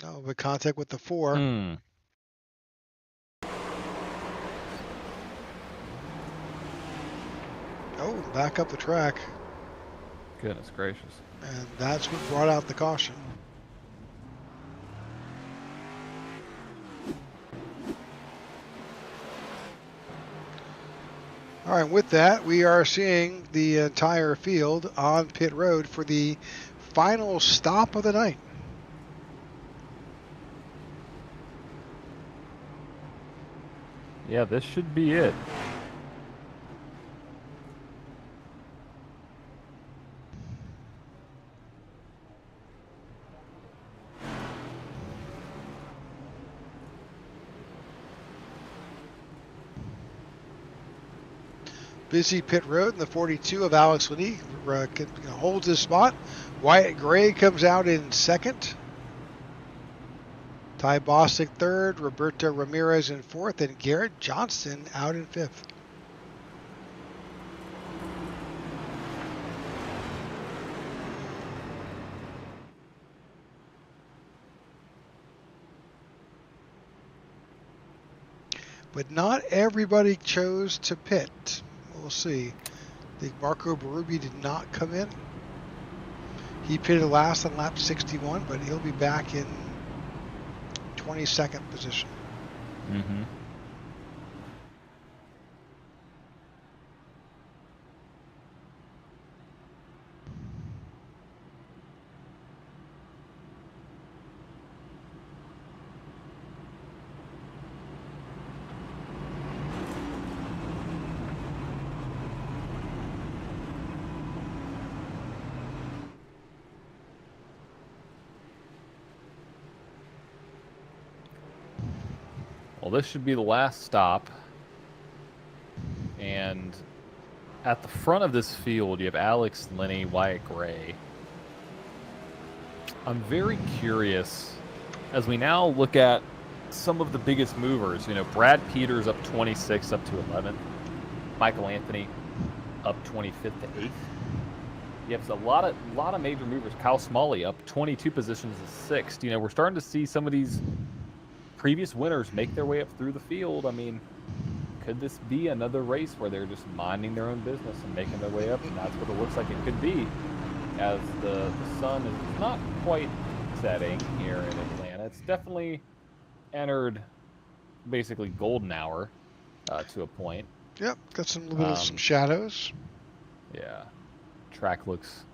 Oh, but contact with the 4. Oh, back up the track. Goodness gracious. And that's what brought out the caution. All right, with that, we are seeing the entire field on pit road for the final stop of the night. Yeah, this should be it. Busy pit road in the 42 of Alex Lanade holds his spot. Wyatt Gray comes out in 2nd. Ty Bostic 3rd. Roberto Ramirez in 4th. And Garrett Johnston out in 5th. But not everybody chose to pit. We'll see. I think Marco Berube did not come in. He pitted last on lap 61, but he'll be back in 22nd position. Well, this should be the last stop. And at the front of this field, you have Alex, Lenny, Wyatt Gray. I'm very curious as we now look at some of the biggest movers. You know, Brad Peters up 26 up to 11th. Michael Anthony up 25th to 8th. You have a lot of major movers. Kyle Smalley up 22 positions to 6th. You know, we're starting to see some of these previous winners make their way up through the field. I mean, could this be another race where they're just minding their own business and making their way up? And that's what it looks like it could be, as the sun is not quite setting here in Atlanta. It's definitely entered basically golden hour to a point. Yep, got some shadows. Yeah, track looks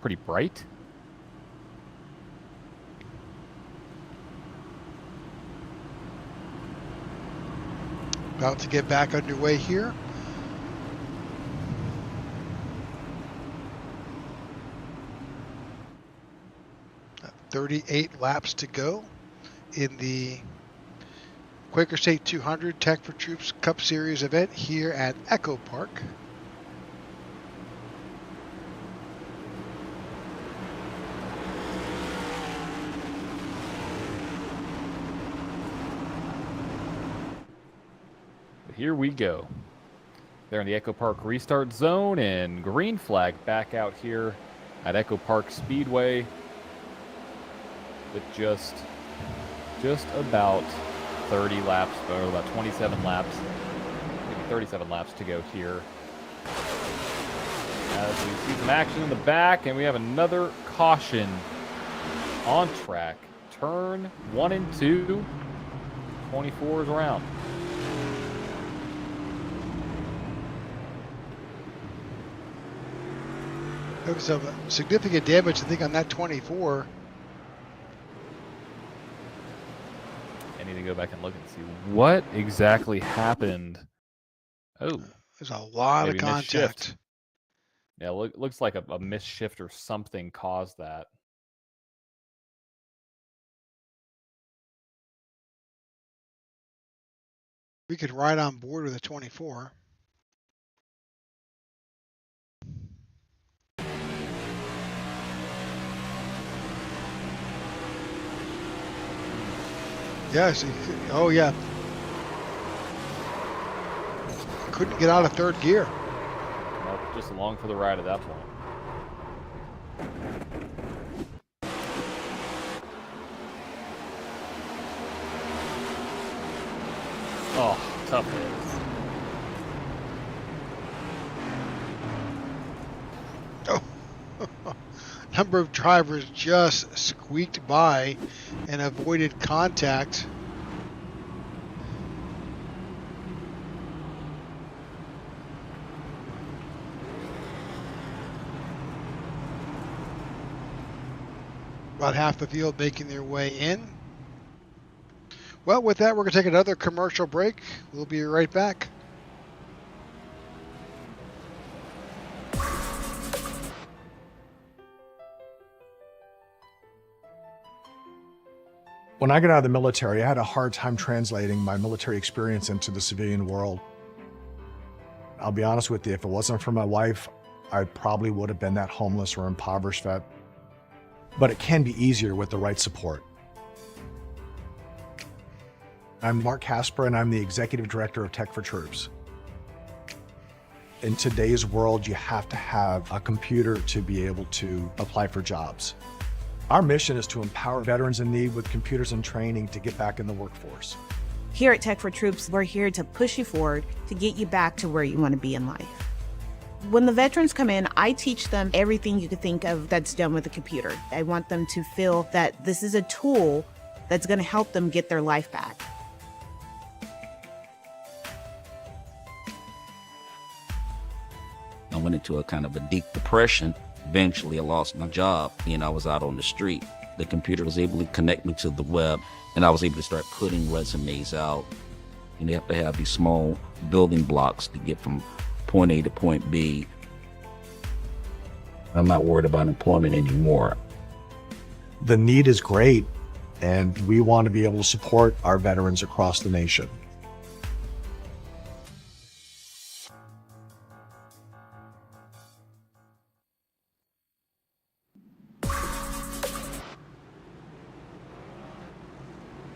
pretty bright. About to get back underway here. Got 38 laps to go in the Quaker State 200 Tech4Troops Cup Series event here at EchoPark. Here we go. They're in the EchoPark restart zone, and green flag back out here at EchoPark Speedway with just about 30 laps, or about 27 laps, maybe 37 laps to go here. As we see some action in the back, and we have another caution on track. Turn 1 and 2, 24 is around. There was some significant damage, I think, on that 24. I need to go back and look and see what exactly happened. Oh, there's a lot of contact. Misshift. Yeah, looks like a misshift or something caused that. We could ride on board with a 24. Yes. Oh, yeah. Couldn't get out of third gear. Nope, just along for the ride at that point. Oh, tough hits. Oh. Number of drivers just squeaked by and avoided contact. About half the field making their way in. Well, with that, we're going to take another commercial break. We'll be right back. When I got out of the military, I had a hard time translating my military experience into the civilian world. I'll be honest with you, if it wasn't for my wife, I probably would have been that homeless or impoverished vet. But it can be easier with the right support. I'm Mark Casper, and I'm the Executive Director of Tech4Troops. In today's world, you have to have a computer to be able to apply for jobs. Our mission is to empower veterans in need with computers and training to get back in the workforce. Here at Tech4Troops, we're here to push you forward to get you back to where you want to be in life. When the veterans come in, I teach them everything you could think of that's done with a computer. I want them to feel that this is a tool that's going to help them get their life back. I went into a kind of a deep depression. Eventually, I lost my job and I was out on the street. The computer was able to connect me to the web, and I was able to start putting resumes out. And you have to have these small building blocks to get from point A to point B. I'm not worried about employment anymore. The need is great. and we want to be able to support our veterans across the nation.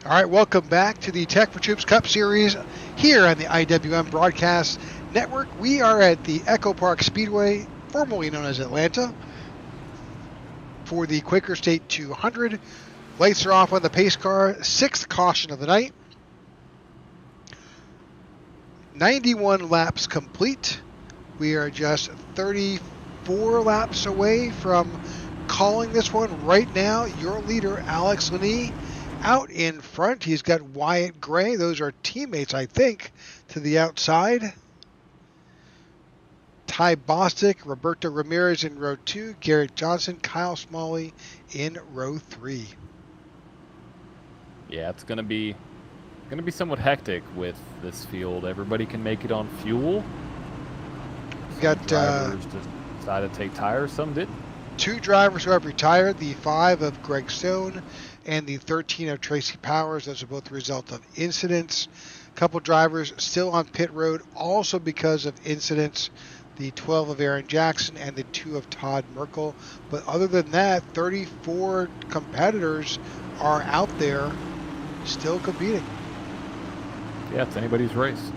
All right, welcome back to the Tech4Troops Cup Series here on the IWM Broadcast Network. We are at the EchoPark Speedway, formerly known as Atlanta, for the Quaker State 200. Lights are off on the pace car, sixth caution of the night. 91 laps complete. We are just 34 laps away from calling this one. Right now, your leader, Alex Laney, out in front. He's got Wyatt Gray. Those are teammates, I think, to the outside. Ty Bostic, Roberto Ramirez in row 2, Garrett Johnson, Kyle Smalley in row 3. Yeah, it's gonna be somewhat hectic with this field. Everybody can make it on fuel. We got drivers just decided to take tires. Some didn't. 2 drivers who have retired, the 5 of Greg Stone and the 13 of Tracy Powers. Those are both the result of incidents. A couple drivers still on pit road, also because of incidents. The 12 of Aaron Jackson and the 2 of Todd Merkel. But other than that, 34 competitors are out there still competing. Yeah, it's anybody's race.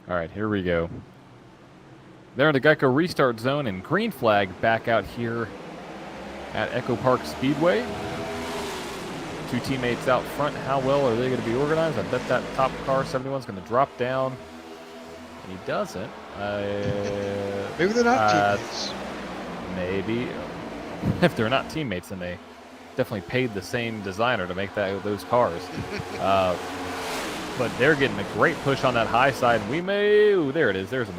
All right, here we go. They're in the Geico restart zone, and green flag back out here at EchoPark Speedway. 2 teammates out front. How well are they going to be organized? I bet that top car, 71, is going to drop down. And he doesn't. Maybe they're not teammates. Maybe. If they're not teammates, then they definitely paid the same designer to make those cars. But they're getting a great push on that high side. We may... Ooh, there it is. There's a...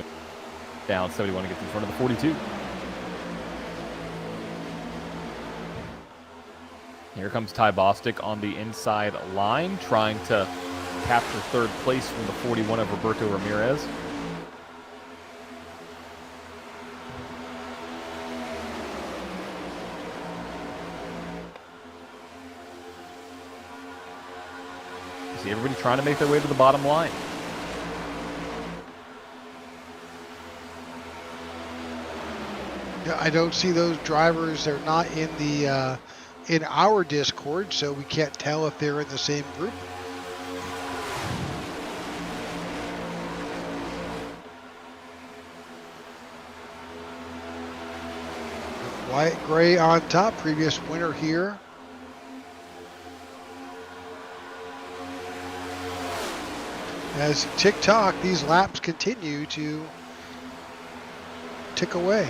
Down 71 to get in front of the 42. Here comes Ty Bostic on the inside line, trying to capture third place from the 41 of Roberto Ramirez. You see everybody trying to make their way to the bottom line. I don't see those drivers. They're not in the in our Discord, so we can't tell if they're in the same group. Wyatt Gray on top, previous winner here. As tick-tock, these laps continue to tick away.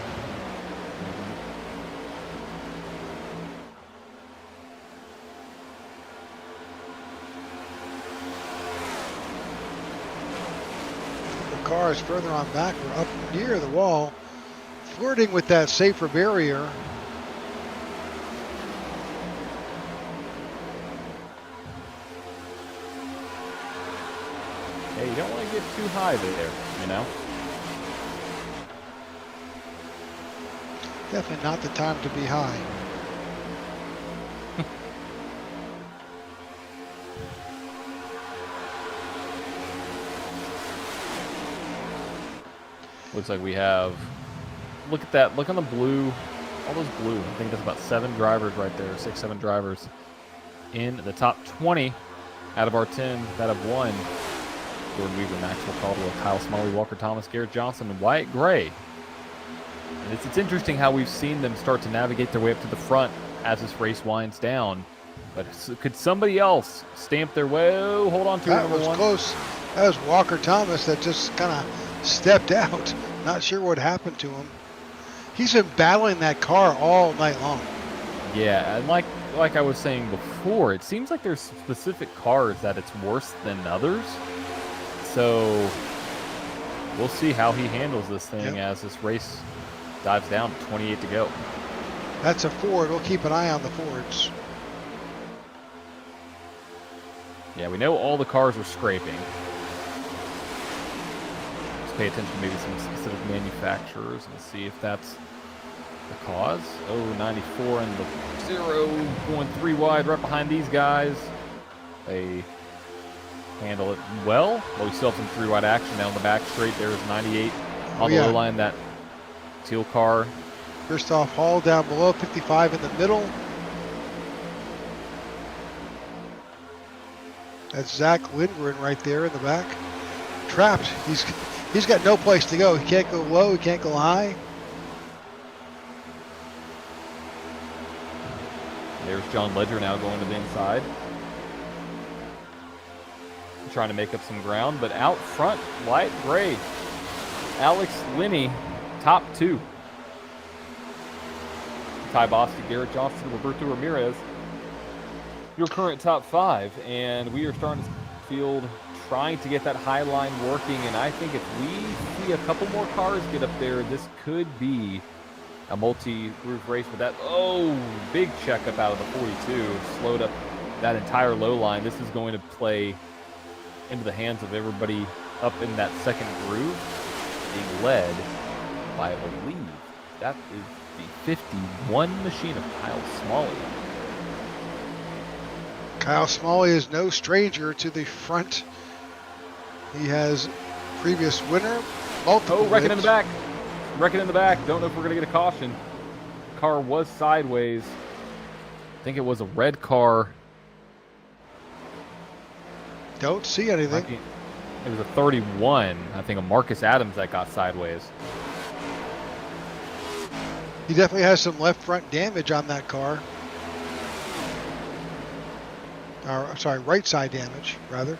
Cars further on back or up near the wall, flirting with that safer barrier. Hey, you don't want to get too high there, you know? Definitely not the time to be high. Looks like we have, look at that, look on the blue, all those blue. I think that's about 7 drivers right there, 6, 7 drivers in the top 20 out of our 10 that have won. Jordan Weaver, Maxwell Caldwell, Kyle Smalley, Walker Thomas, Garrett Johnson, and Wyatt Gray. And it's interesting how we've seen them start to navigate their way up to the front as this race winds down. But could somebody else stamp their way? Oh, hold on to it, That was close. That was Walker Thomas that just kind of stepped out. Not sure what happened to him. He's been battling that car all night long. Yeah, and like I was saying before, it seems like there's specific cars that it's worse than others. So we'll see how he handles this thing as this race dives down. 28 to go. That's a Ford. We'll keep an eye on the Fords. Yeah, we know all the cars are scraping. Just pay attention to maybe some specific manufacturers and see if that's the cause. 94 and the 0 going 3 wide right behind these guys. They handle it well. Well, we still have some 3 wide action down the back straight. There's 98 on the low line. That teal car. Christoph Hall down below, 55 in the middle. That's Zach Lindgren right there in the back. Trapped. He's got no place to go. He can't go low. He can't go high. There's John Ledger now going to the inside. Trying to make up some ground, but out front, light gray. Alex Linney, top 2. Ty Bostic, Garrett Johnson, Roberto Ramirez. Your current top 5, and we are starting to field trying to get that high line working, and I think if we see a couple more cars get up there, this could be a multi-groove race with that. Oh, big checkup out of the 42. Slowed up that entire low line. This is going to play into the hands of everybody up in that second groove, being led by, I believe, that is the 51 machine of Kyle Smalley. Kyle Smalley is no stranger to the front. He has previous winner, multiple wrecking wins. in the back. Wrecking in the back. Don't know if we're going to get a caution. The car was sideways. I think it was a red car. Don't see anything. It was a 31, I think, a Marcus Adams that got sideways. He definitely has some left front damage on that car. Or, sorry, right side damage, rather.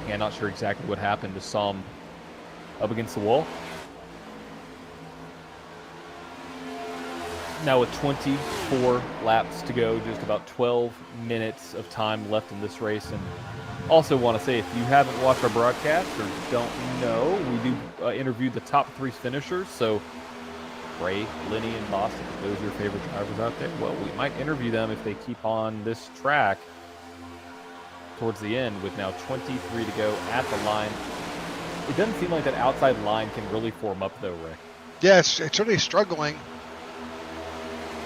Yeah, not sure exactly what happened. Just saw him up against the wall. Now with 24 laps to go, just about 12 minutes of time left in this race. And also want to say, if you haven't watched our broadcast or don't know, we do interview the top 3 finishers. So Ray, Linney, and Boston, if those are your favorite drivers out there, well, we might interview them if they keep on this track towards the end with now 23 to go at the line. It doesn't seem like that outside line can really form up though, Rick. Yeah, it's certainly struggling.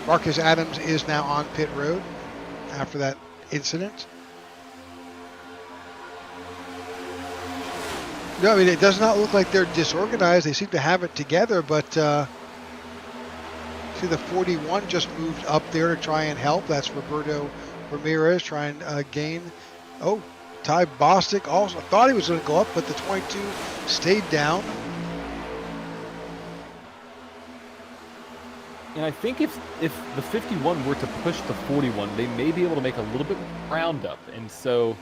Marcus Adams is now on pit road after that incident. No, I mean, it does not look like they're disorganized. They seem to have it together, but see the 41 just moved up there to try and help. That's Roberto Ramirez trying to gain. Oh, Ty Bostic also thought he was going to go up, but the 22 stayed down. And I think if the 51 were to push the 41, they may be able to make a little bit roundup. And so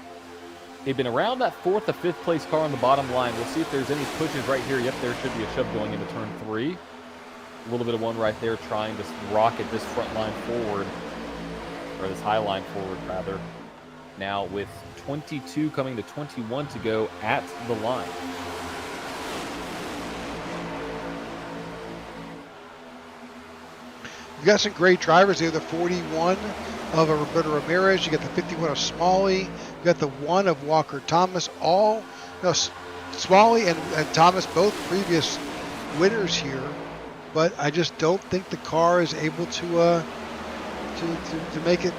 they've been around that 4th or 5th place car on the bottom line. We'll see if there's any pushes right here. Yep, there should be a shove going into turn 3. A little bit of one right there trying to rocket this front line forward, or this high line forward rather. Now with 22 coming to 21 to go at the line. You've got some great drivers there. The 41 of Roberto Ramirez. You got the 51 of Smalley. You got the 1 of Walker Thomas. All, Smalley and Thomas, both previous winners here. But I just don't think the car is able to make it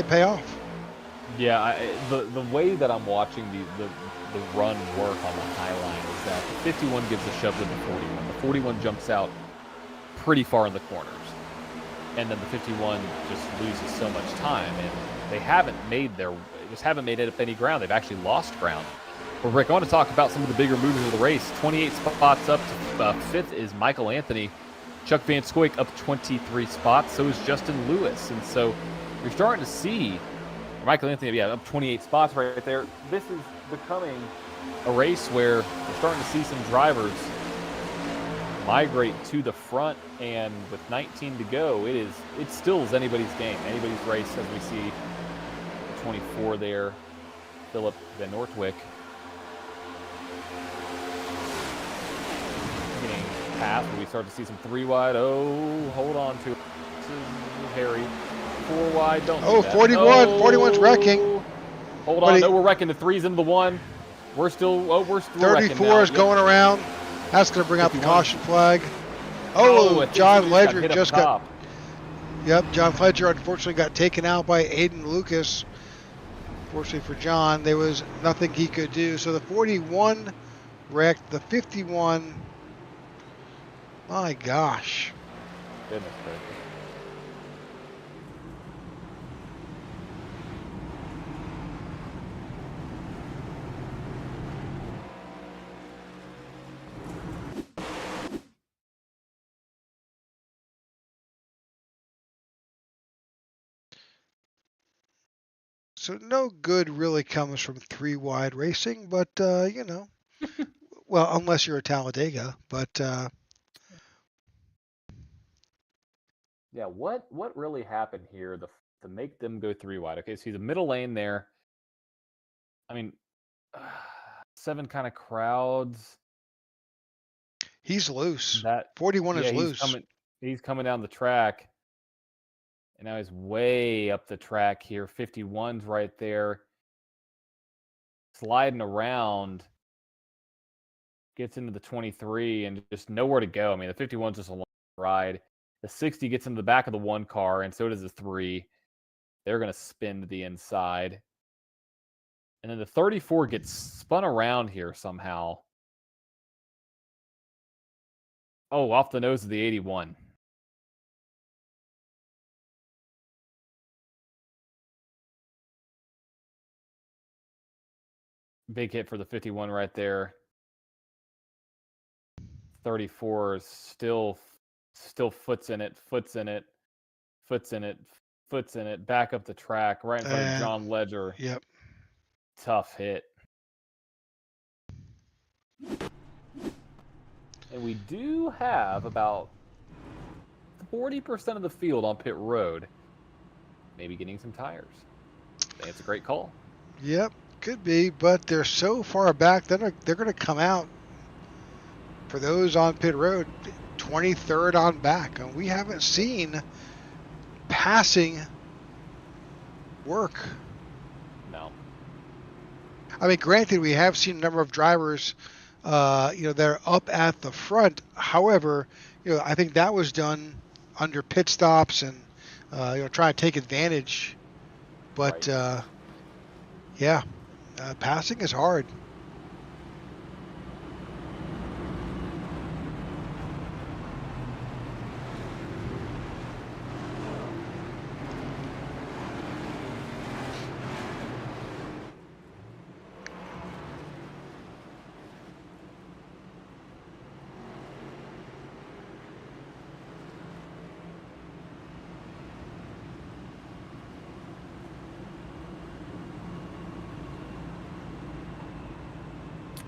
pay off. Yeah, the way that I'm watching the run work on the high line is that the 51 gives a shove to the 41. The 41 jumps out pretty far in the corners, and then the 51 just loses so much time, and they haven't made it up any ground. They've actually lost ground. Well, Rick, I want to talk about some of the bigger movers of the race. 28 spots up to 5th is Michael Anthony. Chuck Van Scoik up 23 spots. So is Justin Lewis. And so you're starting to see Michael Anthony, up 28 spots right there. This is becoming a race where we're starting to see some drivers migrate to the front. And with 19 to go, it still is anybody's game, anybody's race, as we see the 24 there, Philip Van Noordwijk. Path where we start to see some 3 wide. Oh, hold on to it. This is Harry. 4 wide. Don't do that. 41. Oh, 41's wrecking. Hold on. No, we're wrecking. The 3's into the 1. We're still. Oh, we're still 34 wrecking now. is going around. That's going to bring out the 51. caution flag. Oh, I think John somebody just Ledger hit up just got. top. Yep, John Ledger unfortunately got taken out by Aiden Lucas. Fortunately for John, there was nothing he could do. So the 41 wrecked, the 51. My gosh. Goodness gracious. So no good really comes from three wide racing, but well, unless you're a Talladega, but Yeah, what really happened here to make them go 3 wide? Okay, see the middle lane there. I mean, 7 kind of crowds. he's loose. That 41 is yeah, loose. he's coming down the track. And now he's way up the track here. 51's right there. Sliding around. Gets into the 23 and just nowhere to go. I mean, the 51's just a long ride. The 60 gets into the back of the 1 car, and so does the 3. They're going to spin to the inside. And then the 34 gets spun around here somehow. Oh, off the nose of the 81. Big hit for the 51 right there. 34 is still foots in it, back up the track, right in front of John Ledger. Yep. Tough hit. And we do have about 40% of the field on pit road. Maybe getting some tires. I think it's a great call. Yep, could be, but they're so far back, they're going to come out for those on pit road 23rd on back. And we haven't seen passing work. No. I mean, granted, we have seen a number of drivers, that are up at the front. However, I think that was done under pit stops and, trying to take advantage. But, Right. Passing is hard.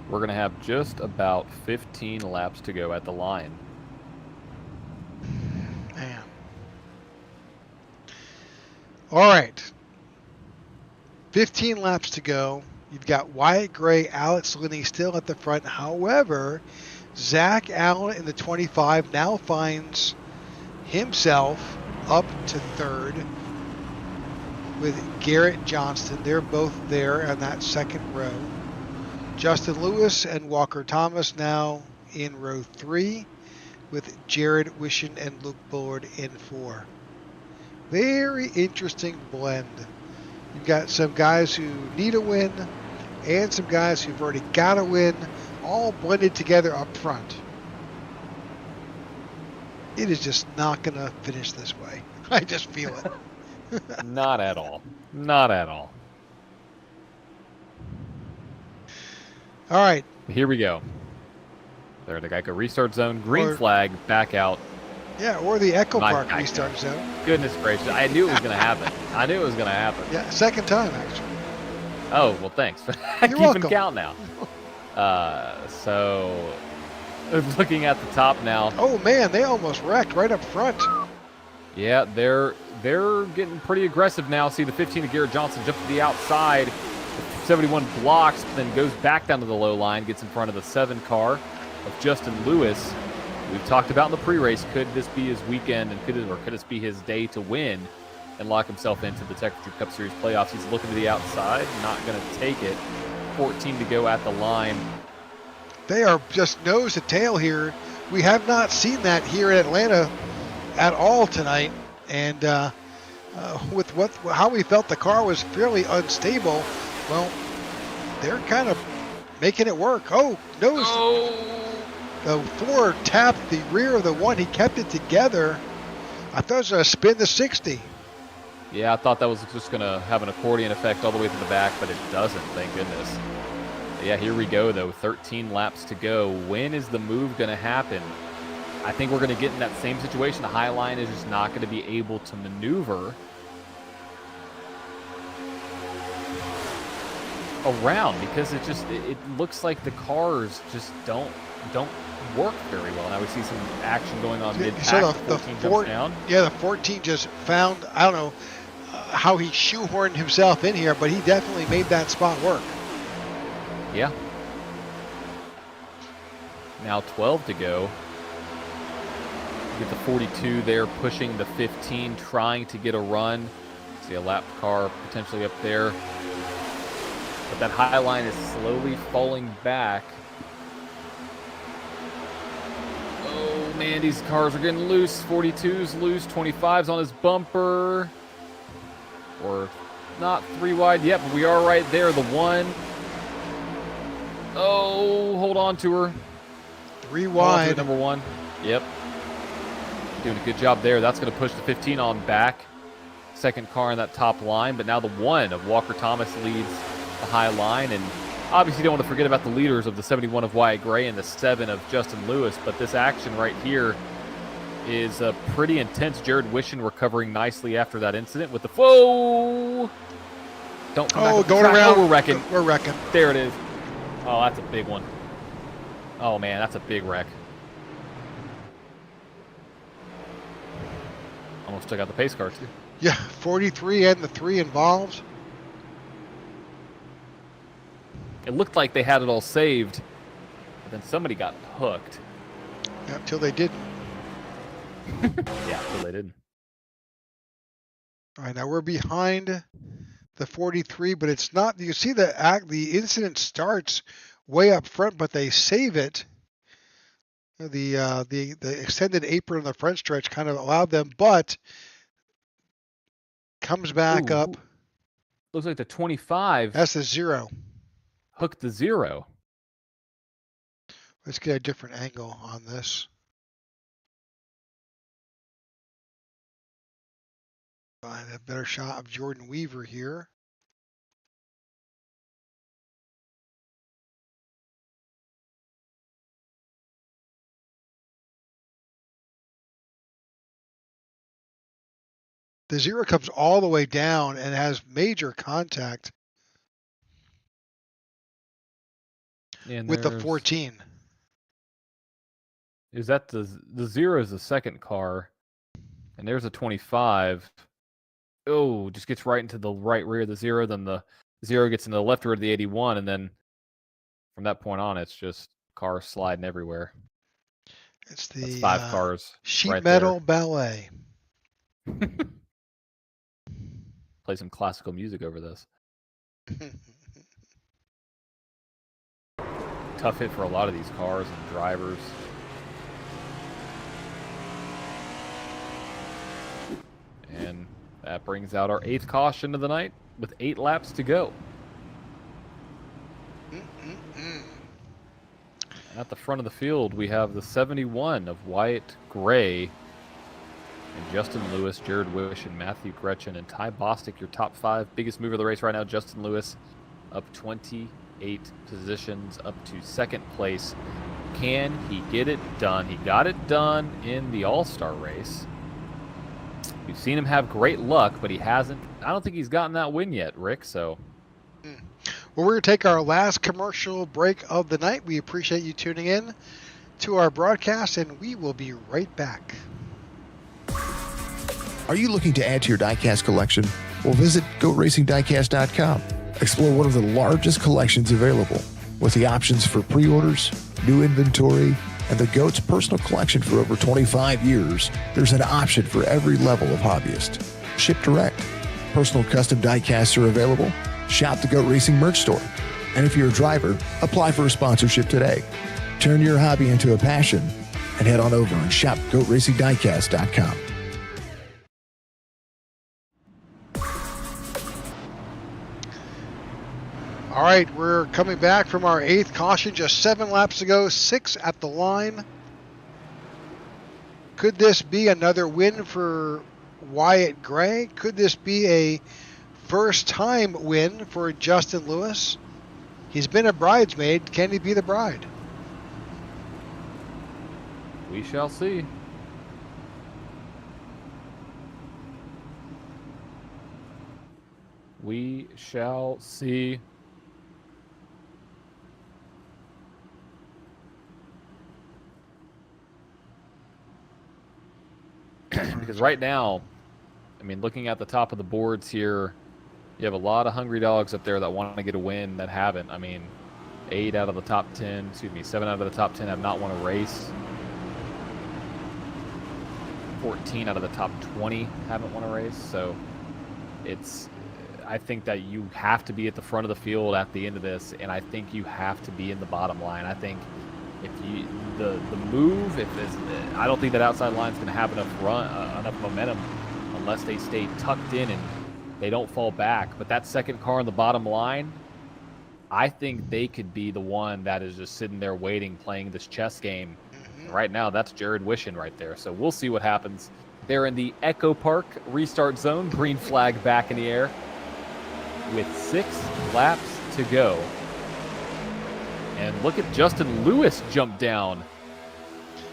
We're going to have just about 15 laps to go at the line. Man. All right. 15 laps to go. You've got Wyatt Gray, Alex Linney still at the front. However, Zach Allen in the 25 now finds himself up to third with Garrett Johnston. They're both there in that second row. Justin Lewis and Walker Thomas now in row 3 with Jared Wishon and Luke Bullard in 4. Very interesting blend. You've got some guys who need a win and some guys who've already got a win, all blended together up front. It is just not going to finish this way. I just feel it. Not at all. Not at all. All right. Here we go. There, the Geico restart zone. Green flag, back out. Yeah, or the EchoPark restart zone. Goodness gracious. I knew it was going to happen. I knew it was going to happen. Yeah, second time, actually. Oh, well, thanks. You're welcome. Keeping count now. So, looking at the top now. Oh, man, they almost wrecked right up front. Yeah, they're getting pretty aggressive now. See the 15 of Garrett Johnson jump to the outside. 71 blocks, then goes back down to the low line, gets in front of the 7 car of Justin Lewis. We've talked about in the pre-race, could this be his weekend and could this be his day to win and lock himself into the Tech4Troops Cup Series playoffs? He's looking to the outside, not going to take it. 14 to go at the line. They are just nose to tail here. We have not seen that here in Atlanta at all tonight. And with how we felt the car was fairly unstable, well, they're kind of making it work. Oh, nose. Oh. The Ford tapped the rear of the one. He kept it together. I thought it was going to spin the 60. Yeah, I thought that was just going to have an accordion effect all the way to the back, but it doesn't, thank goodness. Yeah, here we go, though. 13 laps to go. When is the move going to happen? I think we're going to get in that same situation. The high line is just not going to be able to maneuver around because it looks like the cars just don't work very well. Now we see some action going on mid-pack. So the 14 jumps down. Yeah, the 14 just found, I don't know how he shoehorned himself in here, but he definitely made that spot work. Yeah. Now 12 to go. Get the 42 there, pushing the 15, trying to get a run. See a lap car potentially up there. But that high line is slowly falling back. Oh man, these cars are getting loose. 42's loose, 25's on his bumper. Or not 3 wide yet, but we are right there. The 1. Oh, hold on to her. 3 wide. Number 1. Yep. Doing a good job there. That's going to push the 15 on back. Second car in that top line, but now the 1 of Walker Thomas leads the high line, and obviously don't want to forget about the leaders of the 71 of Wyatt Gray and the 7 of Justin Lewis, but this action right here is pretty intense. Jared Wishon recovering nicely after that incident with the whoa. Don't come back. Oh, going around. Oh, we're wrecking. We're wrecking. There it is. Oh, that's a big one. Oh man, that's a big wreck. Almost took out the pace car too. Yeah, 43 and the 3 involved. It looked like they had it all saved, but then somebody got hooked. Yeah, until they didn't. Yeah, until they didn't. All right, now we're behind the 43, but it's not. You see the incident starts way up front, but they save it. The extended apron on the front stretch kind of allowed them, but comes back up. Looks like the 25. That's the 0. Hooked the 0. Let's get a different angle on this. Find a better shot of Jordan Weaver here. The 0 comes all the way down and has major contact with the 14. Is that the 0 is the second car, and there's a 25. Oh, just gets right into the right rear of the 0. Then the 0 gets into the left rear of the 81, and then from that point on, it's just cars sliding everywhere. It's the That's 5 cars. Sheet right metal there. ballet. Play some classical music over this. Tough hit for a lot of these cars and drivers. And that brings out our 8th caution of the night with 8 laps to go. At the front of the field, we have the 71 of Wyatt Gray and Justin Lewis, Jared Wish, and Matthew Gretchen, and Ty Bostic, your top 5. Biggest mover of the race right now, Justin Lewis, up 28 positions, up to 2nd place. Can he get it done? He got it done in the All-Star race. We've seen him have great luck, but he hasn't. I don't think he's gotten that win yet, Rick, so. Well, we're going to take our last commercial break of the night. We appreciate you tuning in to our broadcast, and we will be right back. Are you looking to add to your diecast collection? Well, visit GoRacingDiecast.com. Explore one of the largest collections available with the options for pre-orders, new inventory, and the GOAT's personal collection for over 25 years. There's an option for every level of hobbyist. Ship direct. Personal custom diecasts are available. Shop the GOAT Racing merch store. And if you're a driver, apply for a sponsorship today. Turn your hobby into a passion and head on over and shop GoatRacingDiecast.com. All right, we're coming back from our 8th caution, just 7 laps to go, 6 at the line. Could this be another win for Wyatt Gray? Could this be a first-time win for Justin Lewis? He's been a bridesmaid. Can he be the bride? We shall see. We shall see. Because right now, I mean, looking at the top of the boards here, you have a lot of hungry dogs up there that want to get a win that haven't. I mean, 7 out of the top 10 have not won a race. 14 out of the top 20 haven't won a race. So I think that you have to be at the front of the field at the end of this, and I think you have to be in the bottom line. I think if the move, I don't think that outside line's going to have enough momentum unless they stay tucked in and they don't fall back. But that second car on the bottom line, I think they could be the one that is just sitting there waiting, playing this chess game. Mm-hmm. Right now, that's Jared Wishin right there. So we'll see what happens. They're in the EchoPark restart zone. Green flag back in the air with 6 laps to go. And look at Justin Lewis jump down.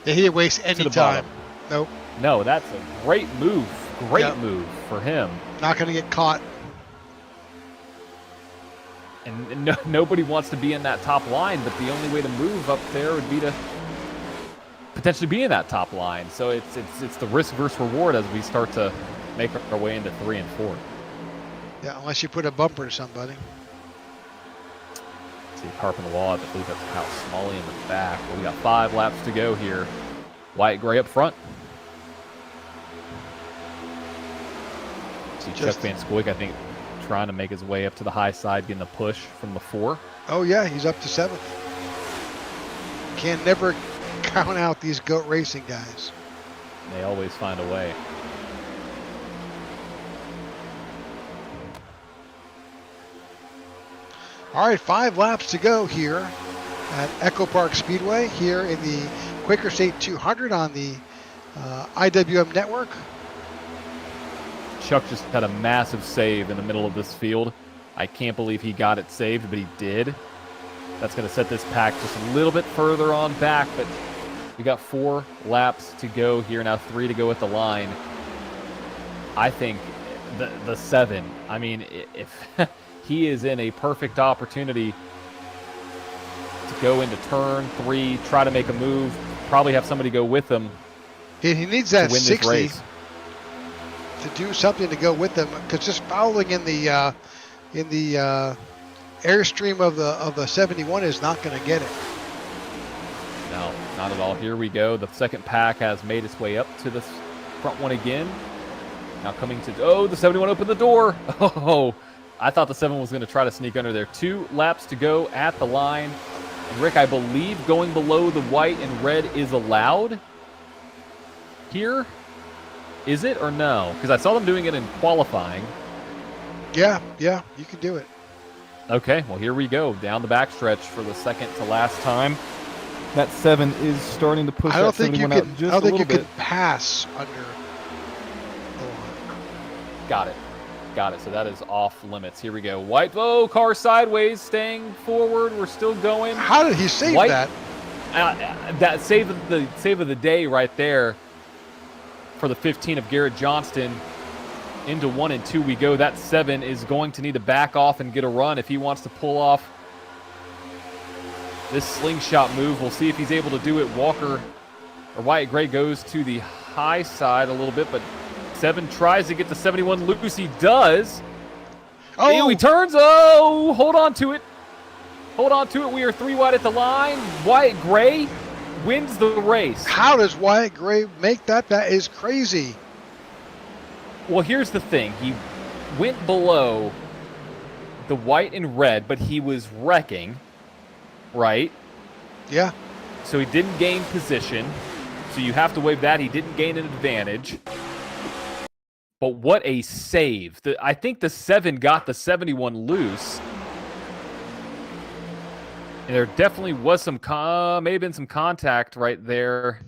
Yeah, he didn't waste any time. Nope. No, that's a great move. Great move for him. Not going to get caught. And nobody wants to be in that top line, but the only way to move up there would be to potentially be in that top line. So it's the risk versus reward as we start to make our way into 3 and 4. Yeah, unless you put a bumper to somebody. See carp in the wall. I believe that's Kyle Smalley in the back. Well, we got 5 laps to go here. Wyatt Gray up front. See Chuck Van Scoik, I think, trying to make his way up to the high side, getting a push from the 4. Oh, yeah, he's up to 7th. Can never count out these GOAT Racing guys. They always find a way. All right, 5 laps to go here at EchoPark Speedway here in the Quaker State 200 on the IWM network. Chuck just had a massive save in the middle of this field. I can't believe he got it saved, but he did. That's going to set this pack just a little bit further on back, but we got 4 laps to go here, now 3 to go at the line. I think the 7, I mean, if he is in a perfect opportunity to go into turn 3, try to make a move, probably have somebody go with him. He needs that to win 60 this race. To do something to go with them, because just fouling in the airstream of the 71 is not going to get it. No, not at all. Here we go. The second pack has made its way up to this front one again. Now coming to, the 71 opened the door. Oh, I thought the 7 was going to try to sneak under there. 2 laps to go at the line. And Rick, I believe going below the white and red is allowed here. Is it or no? Because I saw them doing it in qualifying. Yeah, you can do it. Okay, well, here we go. Down the backstretch for the second to last time. That 7 is starting to push that 71 out just a little bit. I don't think you can pass under the line. Got it. So that is off limits. Here we go. White, car sideways, staying forward. We're still going. How did he save that? That save of the day right there. For the 15 of Garrett Johnston, into 1 and 2 we go. That 7 is going to need to back off and get a run if he wants to pull off this slingshot move. We'll see if he's able to do it. Wyatt Gray goes to the high side a little bit, but 7 tries to get the 71 loose. He does. Oh, he turns. Oh, hold on to it. We are 3 wide at the line. Wyatt Gray wins the race. How does Wyatt Gray make that? That is crazy. Well, here's the thing. He went below the white and red, but he was wrecking, right? Yeah. So he didn't gain position. So you have to waive that. He didn't gain an advantage. But what a save. I think the 7 got the 71 loose. And there definitely was some, may have been some contact right there.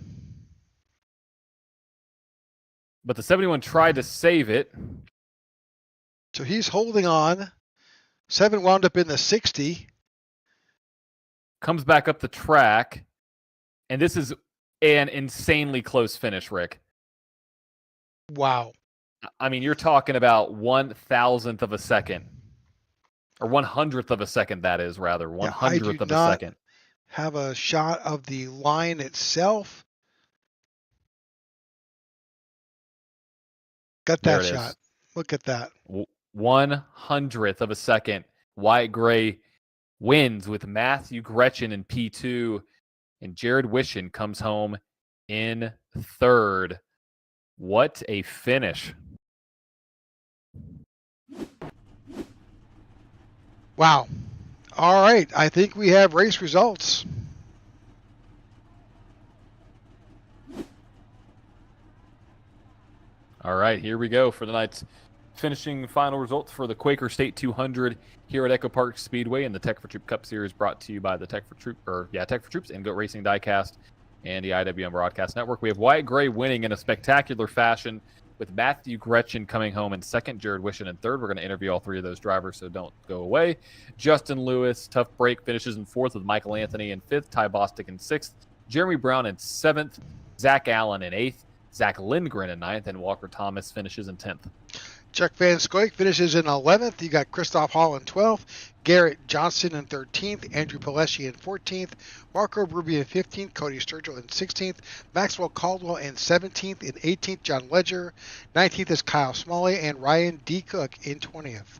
But the 71 tried to save it. So he's holding on. 7 wound up in the 60. Comes back up the track. And this is an insanely close finish, Rick. Wow. I mean, you're talking about 1,000th of a second. Or 100th of a second, that is, rather. 100th of a second. Have a shot of the line itself. Got that shot. Look at that. 100th of a second. Wyatt Gray wins with Matthew Gretchen in P2. And Jared Wishon comes home in 3rd. What a finish. Wow. All right. I think we have race results. All right, here we go for the night's finishing final results for the Quaker State 200 here at EchoPark Speedway and the Tech4Troops Cup Series, brought to you by the Tech4Troops and Goat Racing Diecast and the IWM Broadcast Network. We have Wyatt Gray winning in a spectacular fashion, with Matthew Gretchen coming home in 2nd, Jared Wishon in 3rd. We're going to interview all 3 of those drivers, so don't go away. Justin Lewis, tough break, finishes in 4th with Michael Anthony in 5th, Ty Bostic in 6th, Jeremy Brown in 7th, Zach Allen in 8th, Zach Lindgren in 9th, and Walker Thomas finishes in 10th. Chuck Van Scoik finishes in 11th. You got Christoph Hall in 12th, Garrett Johnson in 13th, Andrew Palesci in 14th, Marco Ruby in 15th, Cody Sturgill in 16th, Maxwell Caldwell in 17th, in 18th, John Ledger, 19th is Kyle Smalley, and Ryan D. Cook in 20th.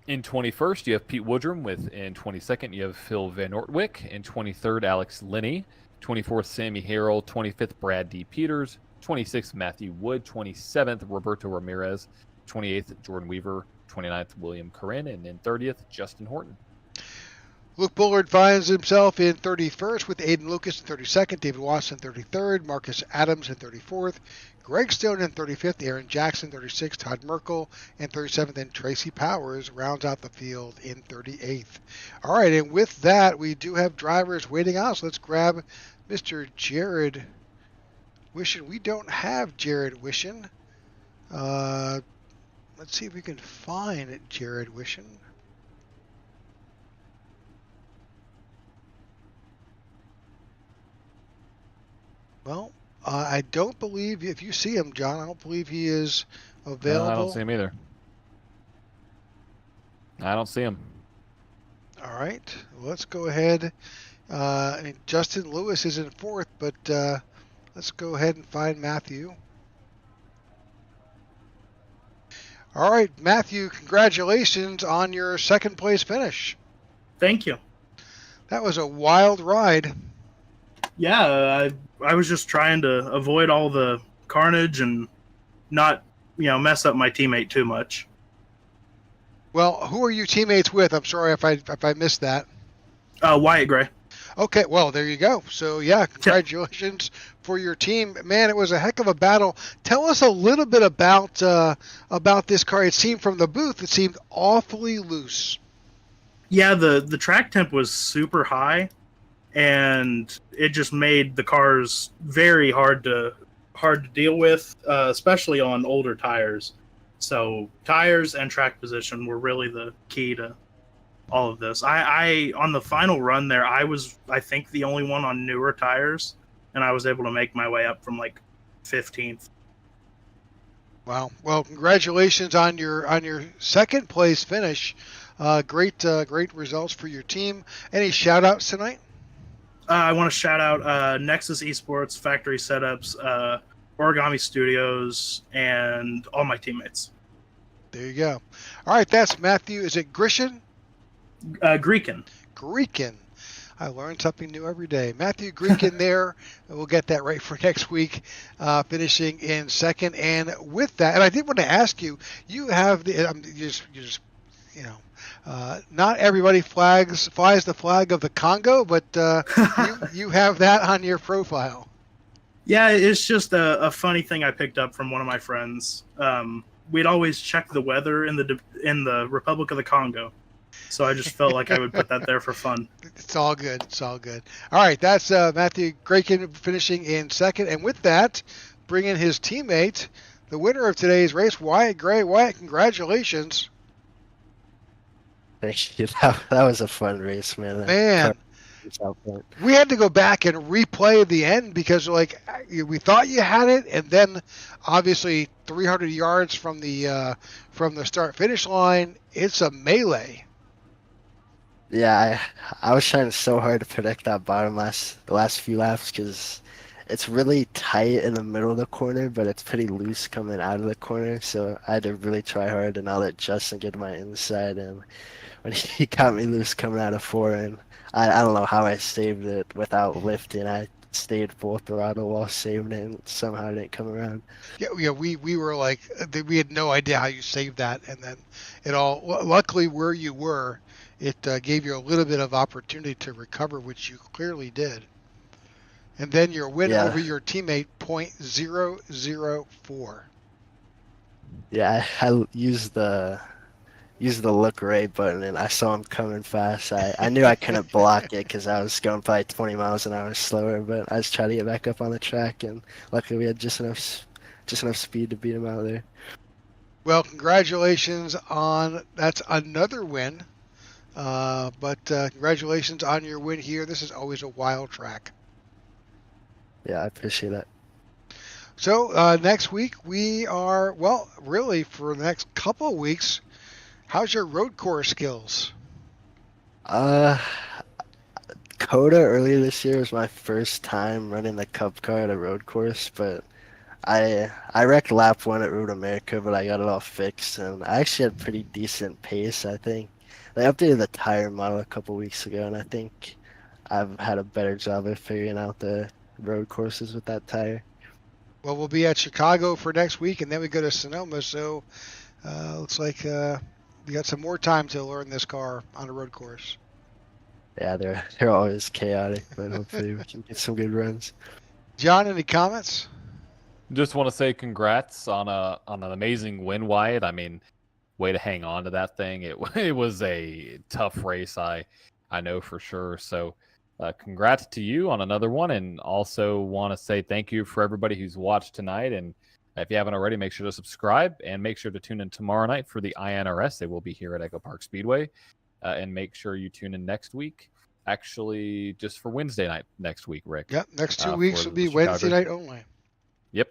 In 21st, you have Pete Woodrum. In 22nd, you have Phil Van Ortwick. In 23rd, Alex Linney. 24th, Sammy Harrell. 25th, Brad D. Peters. 26th, Matthew Wood. 27th, Roberto Ramirez. 28th, Jordan Weaver. 29th, William Corinne. And in 30th, Justin Horton. Luke Bullard finds himself in 31st with Aiden Lucas in 32nd, David Watson 33rd, Marcus Adams in 34th, Greg Stone in 35th, Aaron Jackson 36th, Todd Merkel in 37th, and Tracy Powers rounds out the field in 38th. All right, and with that, we do have drivers waiting out, so let's grab Mr. Jared Wishon. We don't have Jared Wishon. Let's see if we can find Jared Wishon. Well, I don't believe, if you see him, John, I don't believe he is available. No, I don't see him either. I don't see him. All right, let's go ahead. Justin Lewis is in 4th, but let's go ahead and find Matthew. All right, Matthew, congratulations on your 2nd place finish. Thank you. That was a wild ride. Yeah, I was just trying to avoid all the carnage and not, mess up my teammate too much. Well, who are you teammates with? I'm sorry if I missed that. Wyatt Gray. Okay, well, there you go. So, yeah, congratulations for your team. Man, it was a heck of a battle. Tell us a little bit about this car. It seemed from the booth, it seemed awfully loose. Yeah, the track temp was super high, and it just made the cars very hard to deal with, especially on older tires. So tires and track position were really the key to all of this. I on the final run there, I think the only one on newer tires, and I was able to make my way up from like 15th. Wow. Well, congratulations on your 2nd place finish. Great results for your team. Any shout outs tonight? I want to shout out Nexus Esports, Factory Setups, Origami Studios, and all my teammates. There you go. All right, that's Matthew. Is it Grishin? Greekin. I learn something new every day. Matthew Greekin there. We'll get that right for next week, finishing in 2nd. And with that, and I did want to ask you, you have the, you just not everybody flies the flag of the Congo, but you have that on your profile. Yeah, it's just a funny thing I picked up from one of my friends. We'd always check the weather in the Republic of the Congo, so I just felt like I would put that there for fun. It's all good. It's all good. All right, that's Matthew Graken finishing in second, and with that, bring in his teammate, the winner of today's race, Wyatt Gray. Wyatt, congratulations. Thank you. That was a fun race, man. Man, we had to go back and replay the end because we thought you had it, and then obviously 300 yards from the start finish line, it's a melee. Yeah, I was trying so hard to predict that bottom the last few laps because it's really tight in the middle of the corner, but it's pretty loose coming out of the corner. So I had to really try hard, and I'll let Justin get to my inside. And when he got me loose coming out of 4, and I don't know how I saved it without lifting. I stayed full throttle while saving it, and somehow it didn't come around. Yeah, we were like, we had no idea how you saved that, and then it all. Luckily, where you were, it gave you a little bit of opportunity to recover, which you clearly did. And then your win over your teammate, .004. Yeah, I used the look right button, and I saw him coming fast. I knew I couldn't block it because I was going probably 20 miles an hour slower, but I was trying to get back up on the track, and luckily we had just enough speed to beat him out there. Well, congratulations that's another win. But congratulations on your win here. This is always a wild track. Yeah, I appreciate that. So next week we are, well, really for the next couple of weeks, how's your road course skills? COTA earlier this year was my first time running the Cup car at a road course, but I wrecked lap 1 at Road America, but I got it all fixed, and I actually had pretty decent pace, I think. They updated the tire model a couple weeks ago, and I think I've had a better job of figuring out the road courses with that tire. Well, we'll be at Chicago for next week, and then we go to Sonoma, so looks like we got some more time to learn this car on a road course. Yeah, they're always chaotic, but hopefully we can get some good runs. John, any comments? Just want to say congrats on an amazing win, Wyatt. I mean, way to hang on to that thing. It was a tough race, I know for sure. So congrats to you on another one, and also want to say thank you for everybody who's watched tonight. And if you haven't already, make sure to subscribe and make sure to tune in tomorrow night for the INRS. They will be here at EchoPark Speedway. And make sure you tune in next week. Actually, just for Wednesday night next week, Rick. Yep, next 2 weeks will be Wednesday night only. Yep.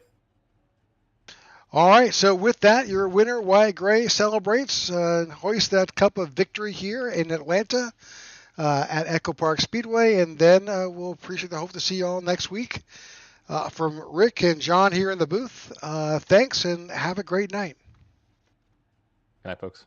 All right, so with that, your winner, Wyatt Gray, celebrates and hoists that cup of victory here in Atlanta at EchoPark Speedway, and then we'll hope to see you all next week. From Rick and John here in the booth, thanks and have a great night. Good night, folks.